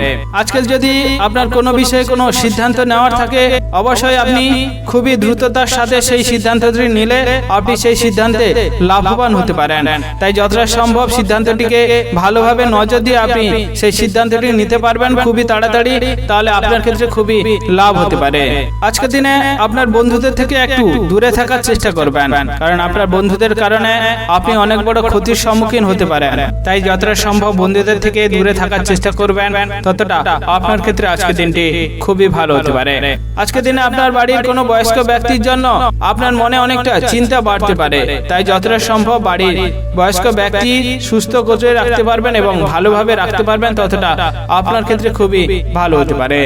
আজকাল যদি আপনার কোনো বিষয়ে কোনো সিদ্ধান্ত নেওয়ার থাকে, অবশ্যই আপনি খুবই দ্রুততার সাথে সেই সিদ্ধান্তটি নিলে আপনি সেই সিদ্ধান্তে লাভবান হতে পারেন। তাই যতটা সম্ভব সিদ্ধান্তটিকে ভালোভাবে নজর দিয়ে আপনি সেই সিদ্ধান্তটি নিতে পারবেন খুবই তাড়াতাড়ি, তাহলে আপনার ক্ষেত্রে খুবই লাভ হতে পারে। আজকের দিনে আপনার বন্ধুদের থেকে একটু দূরে থাকার চেষ্টা করবেন, কারণ আপনার বন্ধুদের কারণে আপনি অনেক বড় ক্ষতির সম্মুখীন হতে পারেন। তাই যতটা সম্ভব বন্ধুদের থেকে দূরে থাকার চেষ্টা করবেন, ততটা আপনার ক্ষেত্রে আজকের দিনটি খুবই ভালো হতে পারে। আজকের দিনে আপনার বাড়ির কোনো বয়স্ক ব্যক্তির জন্য আপনার মনে অনেকটা চিন্তা বাড়তে পারে। তাই যতটা সম্ভব বাড়ির বয়স্ক ব্যক্তি সুস্থ করে রাখতে পারবেন এবং ভালোভাবে রাখতে পারবেন, ততটা আপনার ক্ষেত্রে খুবই ভালো হতে পারে।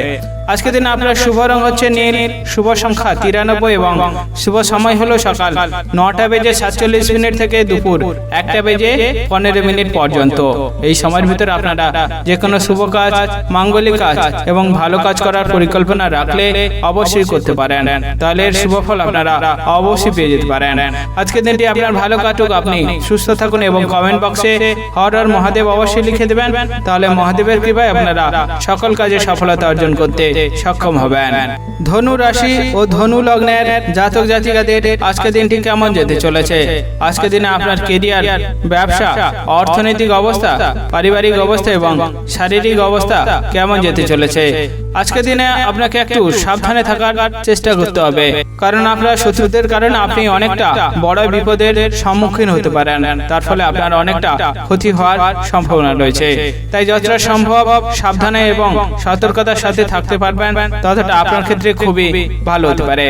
আজকের দিনে আপনার শুভ রং হচ্ছে নীল, শুভ সংখ্যা 93 এবং শুভ সময় হলো সকাল 9:47 থেকে দুপুর 1:15 পর্যন্ত। এই সময়ের ভিতরে আপনারা যে কোনো শুভ কাজ, মাঙ্গলিক কাজ এবং ভালো কাজ করার পরিকল্পনা রাখলে অবশ্যই করতে পারেন, তাহলে এর শুভ ফল আপনারা অবশ্যই পেয়ে যেতে পারেন। আজকের দিনটি আপনার ভালো কাটুক, আপনি সুস্থ থাকুন এবং কমেন্ট বক্সে হর হর মহাদেব অবশ্যই লিখে দেবেন, তাহলে মহাদেবের কৃপায় আপনারা সকল কাজে সফলতা অর্জন করতে সক্ষম হবেন। ধনু রাশি ও ধনু লগ্নের জাতক জাতিকাদের আজকের দিনটি কেমন যেতে চলেছে। আজকের দিনে আপনার কেরিয়ার, ব্যবসা, অর্থনৈতিক অবস্থা, পারিবারিক অবস্থা এবং শারীরিক অবস্থা কেমন যেতে চলেছে। আজকের দিনে আপনাকে একটু সাবধানে থাকার চেষ্টা করতে হবে, কারণ আপনার শত্রুদের কারণে আপনি অনেকটা বড় বিপদের সম্মুখীন হতে পারেন, তার ফলে আপনার অনেকটা ক্ষতি হওয়ার সম্ভাবনা রয়েছে। তাই যতটা সম্ভব সাবধানে এবং সতর্কতার সাথে থাকতে পারবেন, ততটা আপনার ক্ষেত্রে খুবই ভালো হতে পারে।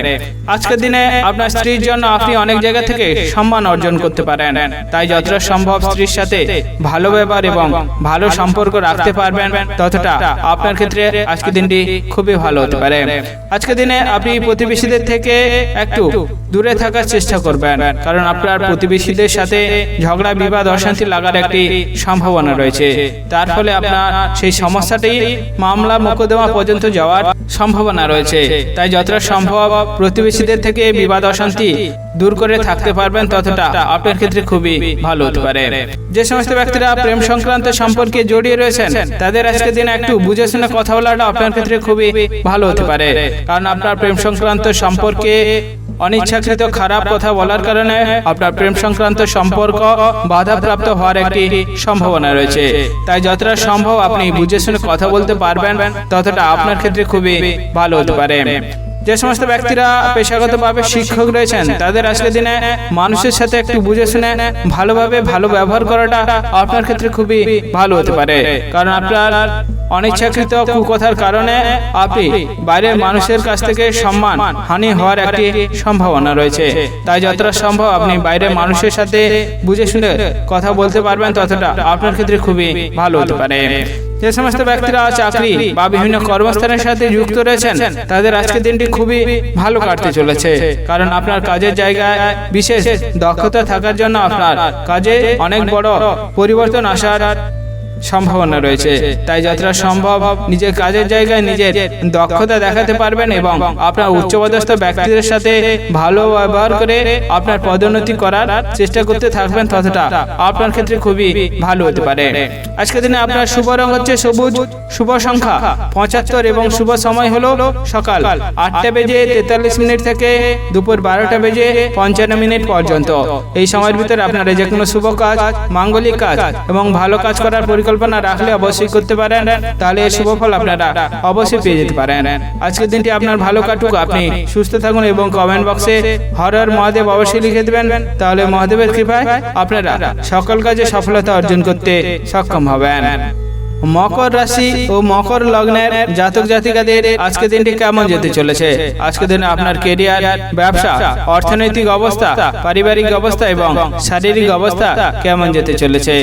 আজকের দিনে আপনার স্ত্রীর জন্য আপনি অনেক জায়গা থেকে সম্মান অর্জন করতে পারেন। তাই যতটা সম্ভব স্ত্রীর সাথে ভালো ব্যবহার এবং ভালো সম্পর্ক রাখতে পারবেন, ততটা আপনার ক্ষেত্রে আজকের দিনটি খুবই ভালো হতে পারে। আজকের দিনে আপনি প্রতিবেশীদের থেকে একটু দূরে থাকার চেষ্টা করবেন, কারণ আপনার প্রতিবেশীদের সাথে ঝগড়া বিবাদ অশান্তি লাগার একটি সম্ভাবনা রয়েছে। তার ফলে আপনার সেই সমস্যাটি মামলা মোকদ্দমা পর্যন্ত যাওয়ার সম্ভাবনা রয়েছে। তাই যতটা সম্ভব প্রতিবেশীদের থেকে বিবাদ অশান্তি দূর করে থাকতে পারবেন, ততটা আপনার ক্ষেত্রে খুবই ভালো হতে পারে। যে সমস্ত ব্যক্তিরা প্রেম সংক্রান্ত সম্পর্কে জড়িয়ে রয়েছেন তাদের আজকের দিনে একটু বুঝে শুনে কথা বলাটা আপনার ক্ষেত্রে খুবই ভালো হতে পারে, কারণ আপনার প্রেম সংক্রান্ত সম্পর্কে অনিচ্ছাকৃত খারাপ কথা বলার কারণে আপনার প্রেম সংক্রান্ত সম্পর্ক বাধাপ্রাপ্ত হওয়ার একটি সম্ভাবনা রয়েছে। তাই যতটা সম্ভব আপনি বুঝে শুনে কথা বলতে পারবেন, ততটা আপনার ক্ষেত্রে খুবই ভালো হতে পারে। যে সমস্ত ব্যক্তিরা পেশাগতভাবে শিক্ষক রয়েছেন তাদের আজকের দিনে মানুষের সাথে একটু বুঝে শুনে ভালোভাবে ভালো ব্যবহার করাটা আপনার ক্ষেত্রে খুবই ভালো হতে পারে, কারণ আপনার অনিচ্ছাকৃত কুকথার কারণে আপনি বাইরের মানুষের কাছ থেকে সম্মান হানি হওয়ার একটি সম্ভাবনা রয়েছে। তাই যতটা সম্ভব আপনি বাইরের মানুষের সাথে বুঝে শুনে কথা বলতে পারবেন, ততটা আপনার ক্ষেত্রে খুবই ভালো হতে পারে। যে সমস্ত ব্যক্তিরা চাকরি বা বিভিন্ন কর্মস্থানের সাথে যুক্ত রয়েছেন তাদের আজকের দিনটি খুবই ভালো কাটতে চলেছে, কারণ আপনার কাজের জায়গায় বিশেষ দক্ষতা থাকার জন্য আপনার কাজে অনেক বড় পরিবর্তন আসার সম্ভাবনা রয়েছে। তাই যতটা সম্ভব নিজের কাজের জায়গায় নিজের দক্ষতা দেখাতে পারবেন এবং আপনার উচ্চপদস্থ ব্যক্তিদের সাথে ভালো ব্যবহার করে আপনার পদোন্নতি করার চেষ্টা করতে থাকবেন, ততটা আপনার ক্ষেত্রে খুবই ভালো হতে পারে। আজকের দিনে আপনার শুভ রং হচ্ছে সবুজ, শুভ সংখ্যা 75 এবং শুভ সময় হলো সকাল 8টা বেজে 43 মিনিট থেকে দুপুর 12টা বেজে 55 মিনিট পর্যন্ত। এই সময়ের ভিতরে আপনারা যে কোনো শুভ কাজ, মাঙ্গলিক কাজ এবং ভালো কাজ করার পরিকল্পনা রাখলে অবশ্যই করতে পারেন, তাহলে এই শুভ ফল আপনারা অবশ্যই পেয়ে যেতে পারেন। আজকের দিনটি আপনার ভালো কাটুক, আপনি সুস্থ থাকুন এবং কমেন্ট বক্সে হর হর মহাদেব অবশ্যই লিখে দেবেন, তাহলে মহাদেবের কৃপায় আপনারা সকল কাজে সফলতা অর্জন করতে সক্ষম হবেন। মকর রাশি ও মকর লগ্নের জাতক জাতিকাদের আজকের দিনটি কেমন যেতে চলেছে? আজকের দিনে আপনার কেরিয়ার, ব্যবসা, অর্থনৈতিক অবস্থা, পারিবারিক অবস্থা এবং শারীরিক অবস্থা কেমন যেতে চলেছে?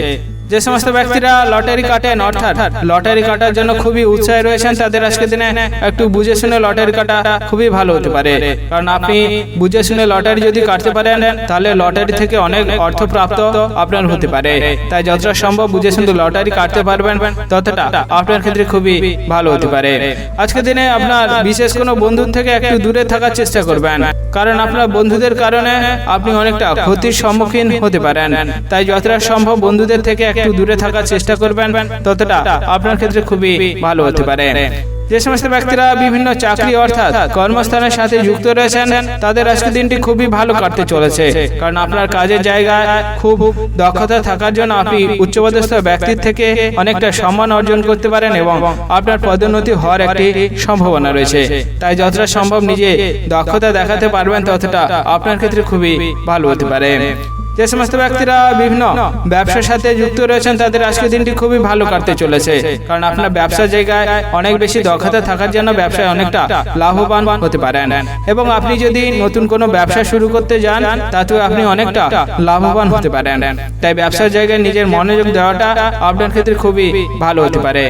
যে সমস্ত ব্যক্তিরা লটারি কাটেন, অর্থাৎ লটারি কাটার জন্য খুবই উৎসাহী রয়েছেন, তাদের আজকের দিনে একটু বুঝে শুনে লটারি কাটা খুবই ভালো হতে পারে, কারণ আপনি বুঝে শুনে লটারি যদি কাটতে পারেন তাহলে লটারি থেকে অনেক অর্থ প্রাপ্ত আপনার হতে পারে। তাই যতটা সম্ভব বুঝে শুনে লটারি কাটতে পারবেন ততটা আপনার ক্ষেত্রে খুবই ভালো হতে পারে। আজকের দিনে আপনার বিশেষ কোনো বন্ধুর থেকে একটু দূরে থাকার চেষ্টা করবেন, কারণ আপনার বন্ধুদের কারণে আপনি অনেকটা ক্ষতির সম্মুখীন হতে পারেন। তাই যতটা সম্ভব বন্ধুদের থেকে একটু দূরে থাকার চেষ্টা করবেন, ততটা আপনার ক্ষেত্রে খুবই ভালো হতে পারে। যে সমস্ত ব্যক্তিরা বিভিন্ন চাকরি অর্থাৎ কর্মস্থানের সাথে যুক্ত রয়েছেন তাদের আজকের দিনটি খুবই ভালো কাটতে চলেছে, কারণ আপনার কাজের জায়গায় খুব দক্ষতা থাকার জন্য আপনি উচ্চপদস্থ ব্যক্তির থেকে অনেকটা সম্মান অর্জন করতে পারেন এবং আপনার পদোন্নতি হওয়ার একটি সম্ভাবনা রয়েছে। তাই যতটা সম্ভব নিজে দক্ষতা দেখাতে পারবেন ততটা আপনার ক্ষেত্রে খুবই ভালো হতে পারে। যে সমস্ত ব্যক্তিরা বিভিন্ন ব্যবসার সাথে যুক্ত রয়েছেন তাদের আজকের দিনটি খুবই ভালো কাটতে চলেছে, কারণ আপনার ব্যবসার জায়গায় অনেক বেশি দক্ষতা থাকার জন্য ব্যবসায় অনেকটা লাভবান হতে পারেন এবং আপনি যদি নতুন কোনো ব্যবসা শুরু করতে যান তাতেও আপনি অনেকটা লাভবান হতে পারেন। তাই ব্যবসার জায়গায় নিজের মনোযোগ দেওয়াটা আপনার ক্ষেত্রে খুবই ভালো হতে পারে।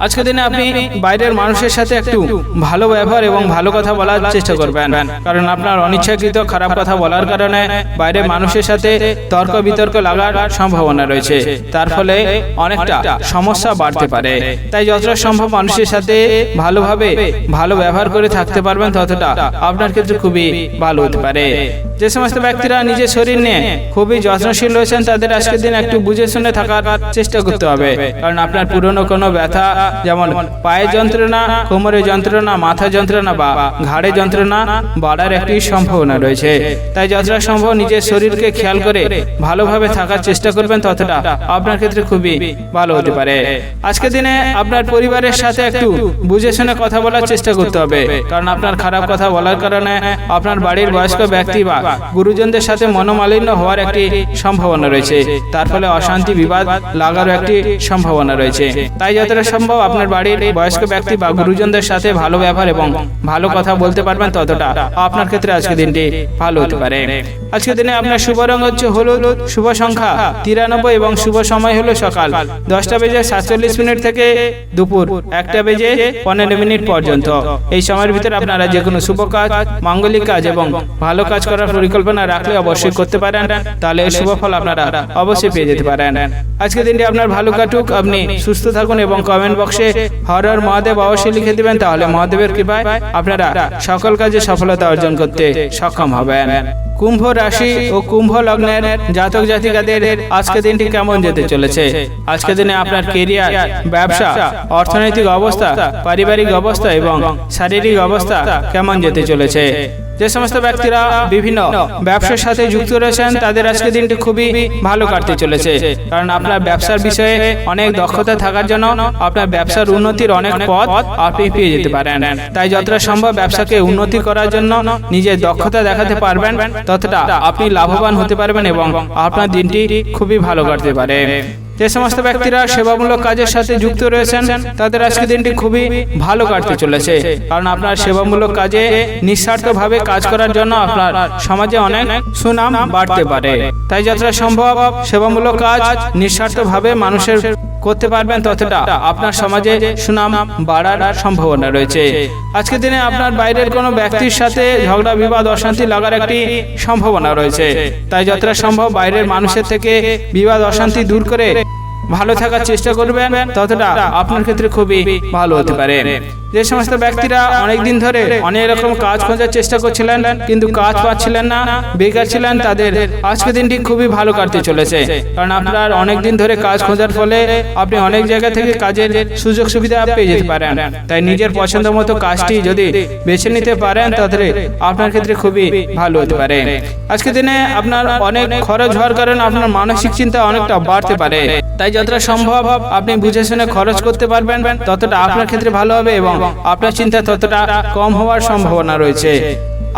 আজকের দিনে আপনি বাইরের মানুষের সাথে একটু ভালো ব্যবহার এবং ভালো কথা বলার চেষ্টা করবেন, কারণ আপনার অনিচ্ছাকৃত খারাপ কথা বলার কারণে বাইরের মানুষের সাথে তর্ক বিতর্ক লাগার সম্ভাবনা রয়েছে, তার ফলে অনেকটা সমস্যা বাড়তে পারে। তাই যতটা সম্ভব মানুষের সাথে ভালোভাবে ভালো ব্যবহার করে থাকতে পারবেন ততটা আপনার ক্ষেত্রে খুবই ভালো হতে পারে। যে সমস্ত ব্যক্তিরা নিজের শরীর নিয়ে খুবই যত্নশীল রয়েছেন তাদের আজকের দিন একটু বুঝে শুনে থাকার চেষ্টা করতে হবে, কারণ আপনার পুরনো কোনো ব্যথা যেমন পায়ের যন্ত্রণা, কোমরের যন্ত্রণা, মাথা যন্ত্রণা বা ঘাড়ে যন্ত্রণা বাড়ার একটি সম্ভাবনা রয়েছে। তাই যতটা সম্ভব নিজের শরীরকে খেয়াল করে ভালোভাবে থাকার চেষ্টা করবেন ততটা আপনার ক্ষেত্রে খুবই ভালো হতে পারে। আজকের দিনে আপনার পরিবারের সাথে একটু বুঝে শুনে কথা বলার চেষ্টা করতে হবে, কারণ আপনার খারাপ কথা বলার কারণে আপনার বাড়ির বয়স্ক ব্যক্তি বা গুরুজনদের সাথে মনোমালিন্য হওয়ার একটি সম্ভাবনা রয়েছে, তার ফলে অশান্তি বিবাদ লাগারও একটি সম্ভাবনা রয়েছে। তাই যতটা সম্ভব আপনার বাড়ির বয়স্ক ব্যক্তি বা গুরুজনদের সাথে ভালো ব্যবহার এবং ভালো কথা বলতে পারবেন ততটা আপনার ক্ষেত্রে আজকের দিনটি ভালো হতে পারে। আজকের দিনে আপনার শুভ রং হচ্ছে হলুদ, শুভ সংখ্যা 93 এবং শুভ সময় হলো সকাল 10টা বেজে 47 মিনিট থেকে দুপুর 1টা বেজে 15 মিনিট পর্যন্ত। এই সময়ের ভিতরে আপনারা যে কোনো শুভ কাজ, মাঙ্গলিক কাজ এবং ভালো কাজ করার পরিকল্পনা রাখলে অবশ্যই করতে পারেন, তাহলে এই শুভ ফল আপনারা অবশ্যই পেয়ে যেতে পারেন। আজকের দিনটি আপনার ভালো কাটুক, আপনি সুস্থ থাকুন এবং কমেন্ট বক্সে হর হর মহাদেব অবশ্যই লিখে দিবেন, তাহলে মহাদেবের কৃপায় আপনারা সকল কাজে সফলতা অর্জন করতে সক্ষম হবেন। কুম্ভ রাশি ও কুম্ভ লগ্নের জাতক জাতিকাদের আজকের দিনটি কেমন যেতে চলেছে? আজকের দিনে আপনার কেরিয়ার, ব্যবসা, অর্থনৈতিক অবস্থা, পারিবারিক অবস্থা এবং শারীরিক অবস্থা কেমন যেতে চলেছে? যে সমস্ত ব্যক্তিরা বিভিন্ন ব্যবসার সাথে যুক্ত রয়েছেন তাদের আজকের দিনটি খুবই ভালো কাটতে চলেছে, কারণ আপনার ব্যবসার বিষয়ে অনেক দক্ষতা থাকার জন্য আপনার ব্যবসার উন্নতির অনেক পথ আপনি পেয়ে যেতে পারেন। তাই যতটা সম্ভব ব্যবসাকে উন্নতি করার জন্য নিজের দক্ষতা দেখাতে পারবেন ততটা আপনি লাভবান হতে পারবেন এবং আপনার দিনটি খুবই ভালো কাটতে পারে। যে সমস্ত ব্যক্তিরা সেবামূলক কাজের সাথে যুক্ত রয়েছেন তাদের আজকের দিনটি খুবই ভালো কাটতে চলেছে, কারণ আপনার সেবামূলক কাজে নিঃস্বার্থভাবে কাজ করার জন্য আপনার সমাজে অনেক সুনাম বাড়তে পারে। তাই যতটা সম্ভব সেবামূলক কাজ নিঃস্বার্থভাবে মানুষের করতে পারবেন ততটা আপনার সমাজে সুনাম বাড়ার সম্ভাবনা রয়েছে। আজকের দিনে আপনার বাইরের কোনো ব্যক্তির সাথে ঝগড়া বিবাদ অশান্তি লাগার একটি সম্ভাবনা রয়েছে। তাই যতটা সম্ভব বাইরের মানুষের থেকে বিবাদ অশান্তি দূর করে ভালো থাকার চেষ্টা করবেন, ততটা আপনার ক্ষেত্রে খুবই ভালো হতে পারে। যে সমস্ত ব্যক্তিরা অনেকদিন ধরে অনেক রকম কাজ খোঁজার চেষ্টা করছিলেন কিন্তু কাজ পাচ্ছিলেন না, বেকার ছিলেন, তাদের আজকের দিনটি খুবই ভালো কাটতে চলেছে। কারণ আপনার অনেকদিন ধরে কাজ খোঁজার ফলে আপনি অনেক জায়গা থেকে কাজের সুযোগ সুবিধা পেয়ে যেতে পারেন। তাই নিজের পছন্দ মতো কাজটি যদি বেছে নিতে পারেন তাহলে আপনার ক্ষেত্রে খুবই ভালো হতে পারে। আজকের দিনে আপনার অনেক খরচ হওয়ার কারণে আপনার মানসিক চিন্তা অনেকটা বাড়তে পারে। তাই যতটা সম্ভব আপনি বুঝে শুনে খরচ করতে পারবেন ততটা আপনার ক্ষেত্রে ভালো হবে এবং আপনার চিন্তা ততটা কম হওয়ার সম্ভাবনা রয়েছে।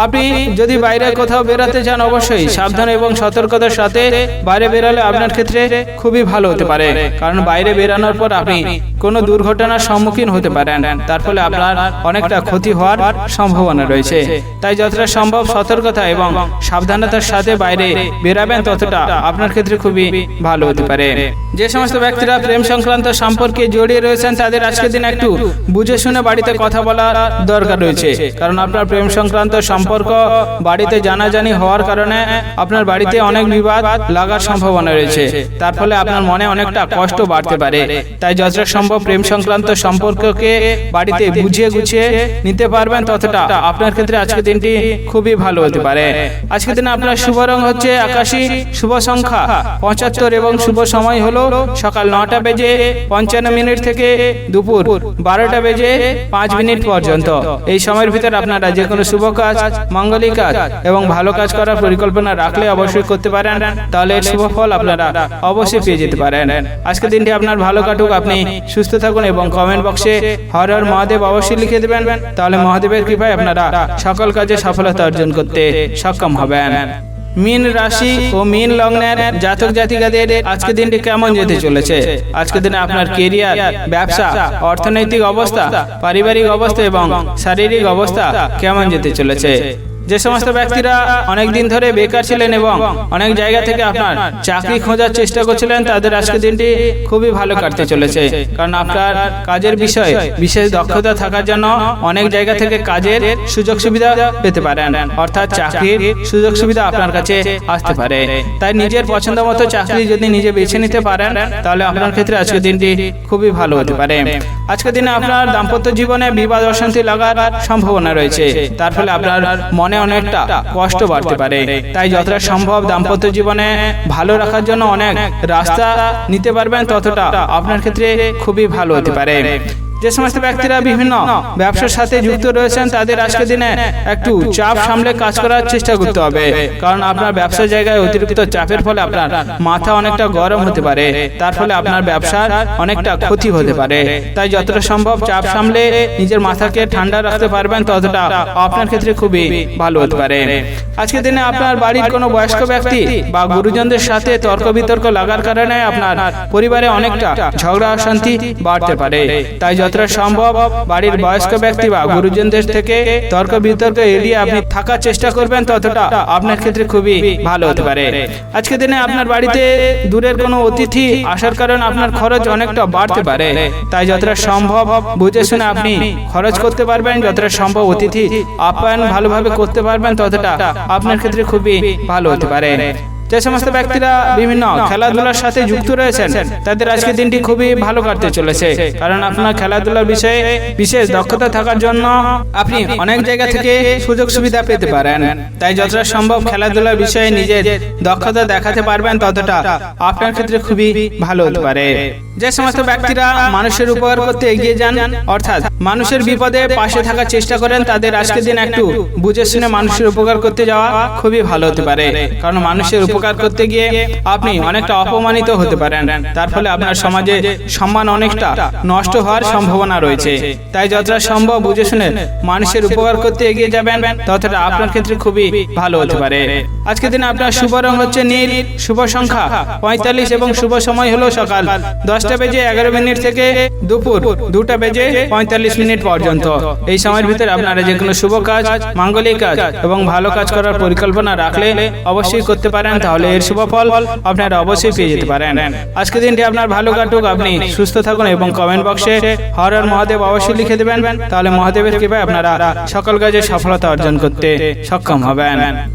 আপনি যদি বাইরে কোথাও বেরোতে চান অবশ্যই সাবধান এবং সতর্কতার সাথে বাইরে বেরোলে আপনার ক্ষেত্রে খুবই ভালো হতে পারে, কারণ বাইরে বেরানোর পর আপনি কোনো দুর্ঘটনার সম্মুখীন হতে পারেন, তার ফলে আপনার অনেকটা ক্ষতি হওয়ার সম্ভাবনা রয়েছে। তাই যতটা সম্ভব সতর্কতা এবং সাবধানতার সাথে বাইরে বেরাবেন ততটা আপনার ক্ষেত্রে খুবই ভালো হতে পারে। যে সমস্ত ব্যক্তিরা প্রেম সংক্রান্ত সম্পর্কে জড়িয়ে রয়েছেন তাদের আজকের দিন একটু বুঝে শুনে বাড়িতে কথা বলা দরকার রয়েছে, কারণ আপনার প্রেম সংক্রান্ত সম্পর্ক বাড়িতে জানাজানি হওয়ার কারণে আপনার বাড়িতে অনেক বিবাদ লাগার সম্ভাবনা রয়েছে, তার ফলে আপনার মনে অনেকটা কষ্ট বাড়তে পারে। তাই যতটা সম্ভব প্রেম সংক্রান্ত সম্পর্ককে বাড়িতে বুঝিয়ে গুছিয়ে নিতে পারবেন ততটা আপনার ক্ষেত্রে আজকের দিনটি খুবই ভালো হতে পারে। আজকের দিনে আপনার শুভ রং হচ্ছে আকাশী, শুভ সংখ্যা 75 এবং শুভ সময় হলো সকাল 9টা বেজে 55 মিনিট থেকে দুপুর 12টা বেজে 5 মিনিট পর্যন্ত। এই সময়ের ভিতরে আপনারা যে কোনো শুভ কাজ, মাঙ্গলিক কাজ এবং ভালো কাজ করার পরিকল্পনা রাখলে অবশ্যই করতে পারেন, তাহলে এর শুভ ফল আপনারা অবশ্যই পেয়ে যেতে পারেন। আজকের দিনটি আপনার ভালো কাটুক, আপনি সুস্থ থাকুন এবং কমেন্ট বক্সে হর হর মহাদেব অবশ্যই লিখে দেবেন, তাহলে মহাদেবের কৃপায় আপনারা সকল কাজে সফলতা অর্জন করতে সক্ষম হবেন। মীন রাশি ও মীন লগ্নের জাতক জাতিকাদের আজকের দিনটি কেমন যেতে চলেছে? আজকের দিনে আপনার কেরিয়ার, ব্যবসা, অর্থনৈতিক অবস্থা, পারিবারিক অবস্থা এবং শারীরিক অবস্থা কেমন যেতে চলেছে? যে সমস্ত ব্যক্তিরা অনেক দিন ধরে বেকার ছিলেন এবং অনেক জায়গা থেকে আপনার চাকরি খোঁজার চেষ্টা করছিলেন তাদের আজকের দিনটি খুবই ভালো কাটতে চলেছে, কারণ আপনার কাজের বিষয়ে বিশেষ দক্ষতা থাকার জন্য অনেক জায়গা থেকে কাজের সুযোগ সুবিধা পেতে পারেন, অর্থাৎ চাকরির সুযোগ সুবিধা আপনার কাছে আসতে পারে। তাই নিজের পছন্দ মতো চাকরি যদি নিজে বেছে নিতে পারেন তাহলে আপনার ক্ষেত্রে আজকের দিনটি খুবই ভালো হতে পারে। আজকের দিনে আপনার দাম্পত্য জীবনে বিবাদ অশান্তি লাগার সম্ভাবনা রয়েছে, তার ফলে আপনার মনে অনেকটা কষ্ট বাড়তে পারে। তাই যতটা সম্ভব দাম্পত্য জীবনে ভালো রাখার জন্য অনেক রাস্তা নিতে পারবেন ততটা আপনার ক্ষেত্রে খুবই ভালো হতে পারে। যে সমস্ত ব্যক্তিরা বিভিন্ন ব্যবসার সাথে যুক্ত রয়েছেন তাদের আজকের দিনে একটু চাপ সামলে কাজ করার চেষ্টা করতে হবে, কারণ আপনার ব্যবসার জায়গায় অতিরিক্ত চাপের ফলে আপনার মাথা অনেকটা গরম হতে পারে, তার ফলে আপনার ব্যবসার অনেকটা ক্ষতি হতে পারে। তাই যতটা সম্ভব চাপ সামলে নিজের মাথাকে ঠান্ডা রাখতে পারবেন ততটা আপনার ক্ষেত্রে খুবই ভালো হতে পারে। আজকের দিনে আপনার বাড়ির কোনো বয়স্ক ব্যক্তি বা গুরুজনদের সাথে তর্ক বিতর্ক লাগার কারণে আপনার পরিবারে অনেকটা ঝগড়া অশান্তি বাড়তে পারে। তাই যতটা সম্ভব বাড়ির বয়স্ক ব্যক্তি বা গুরুজনদের থেকে তর্ক বিতর্ক এড়িয়ে আপনি থাকার চেষ্টা করবেন ততটা আপনার ক্ষেত্রে খুবই ভালো হতে পারে। আজকের দিনে আপনার বাড়িতে দূরের কোনো অতিথি আসার কারণে আপনার খরচ অনেকটা বাড়তে পারে। তাই যতটা সম্ভব বুঝে শুনে আপনি খরচ করতে পারবেন, যতটা সম্ভব অতিথি আপ্যায়ন ভালোভাবে করতে পারবেন ততটা আপনার ক্ষেত্রে খুবই ভালো হতে পারে। যে সমস্ত ব্যক্তিরা বিভিন্ন খেলাধুলার সাথে যুক্ত রয়েছেন তাদের আজকের দিনটি খুবই ভালো কাটতে চলেছে, কারণ আপনার খেলাধুলার বিষয়ে বিশেষ দক্ষতা থাকার জন্য আপনি অনেক জায়গা থেকে সুযোগ সুবিধা পেতে পারেন। তাই যতটা সম্ভব খেলাধুলার বিষয়ে নিজের দক্ষতা দেখাতে পারবেন ততটা আপনার ক্ষেত্রে খুবই ভালো হতে পারে। যে সমস্ত ব্যক্তিরা মানুষের উপকার করতে এগিয়ে যান, অর্থাৎ মানুষের বিপদে পাশে থাকার চেষ্টা করেন, তাদের আজকের দিন একটু বুঝে শুনে মানুষের উপকার করতে যাওয়া খুবই ভালো হতে পারে, কারণ মানুষের উপকার উপকার করতে গিয়ে আপনি অনেকটা অপমানিত হতে পারেন। তার ফলে আপনার সমাজে সম্মান অনেকটা নষ্ট হওয়ার সম্ভাবনা রয়েছে। তাই যতটা সম্ভব বুঝে শুনে মানুষের উপকার করতে এগিয়ে যাবেন, ততটা আপনার ক্ষেত্রে খুবই ভালো হতে পারে। আজকের দিনে আপনার শুভ রং হচ্ছে নীল, শুভ সংখ্যা 45 এবং শুভ সময় হলো সকাল 10টা বেজে 11 মিনিট থেকে দুপুর 2টা বেজে 45 মিনিট পর্যন্ত। এই সময়ের ভিতরে আপনারা যে কোনো শুভ কাজ, মাঙ্গলিক কাজ এবং ভালো কাজ করার পরিকল্পনা রাখলে অবশ্যই করতে পারেন, তাহলে এর শুভ ফল আপনারা অবশ্যই পেয়ে যেতে পারেন। আজকের দিনটি আপনার ভালো কাটুক, আপনি সুস্থ থাকুন এবং কমেন্ট বক্সে হর হর মহাদেব অবশ্যই লিখে দেবেন, তাহলে মহাদেবের কৃপায় আপনারা সকল কাজে সফলতা অর্জন করতে সক্ষম হবেন।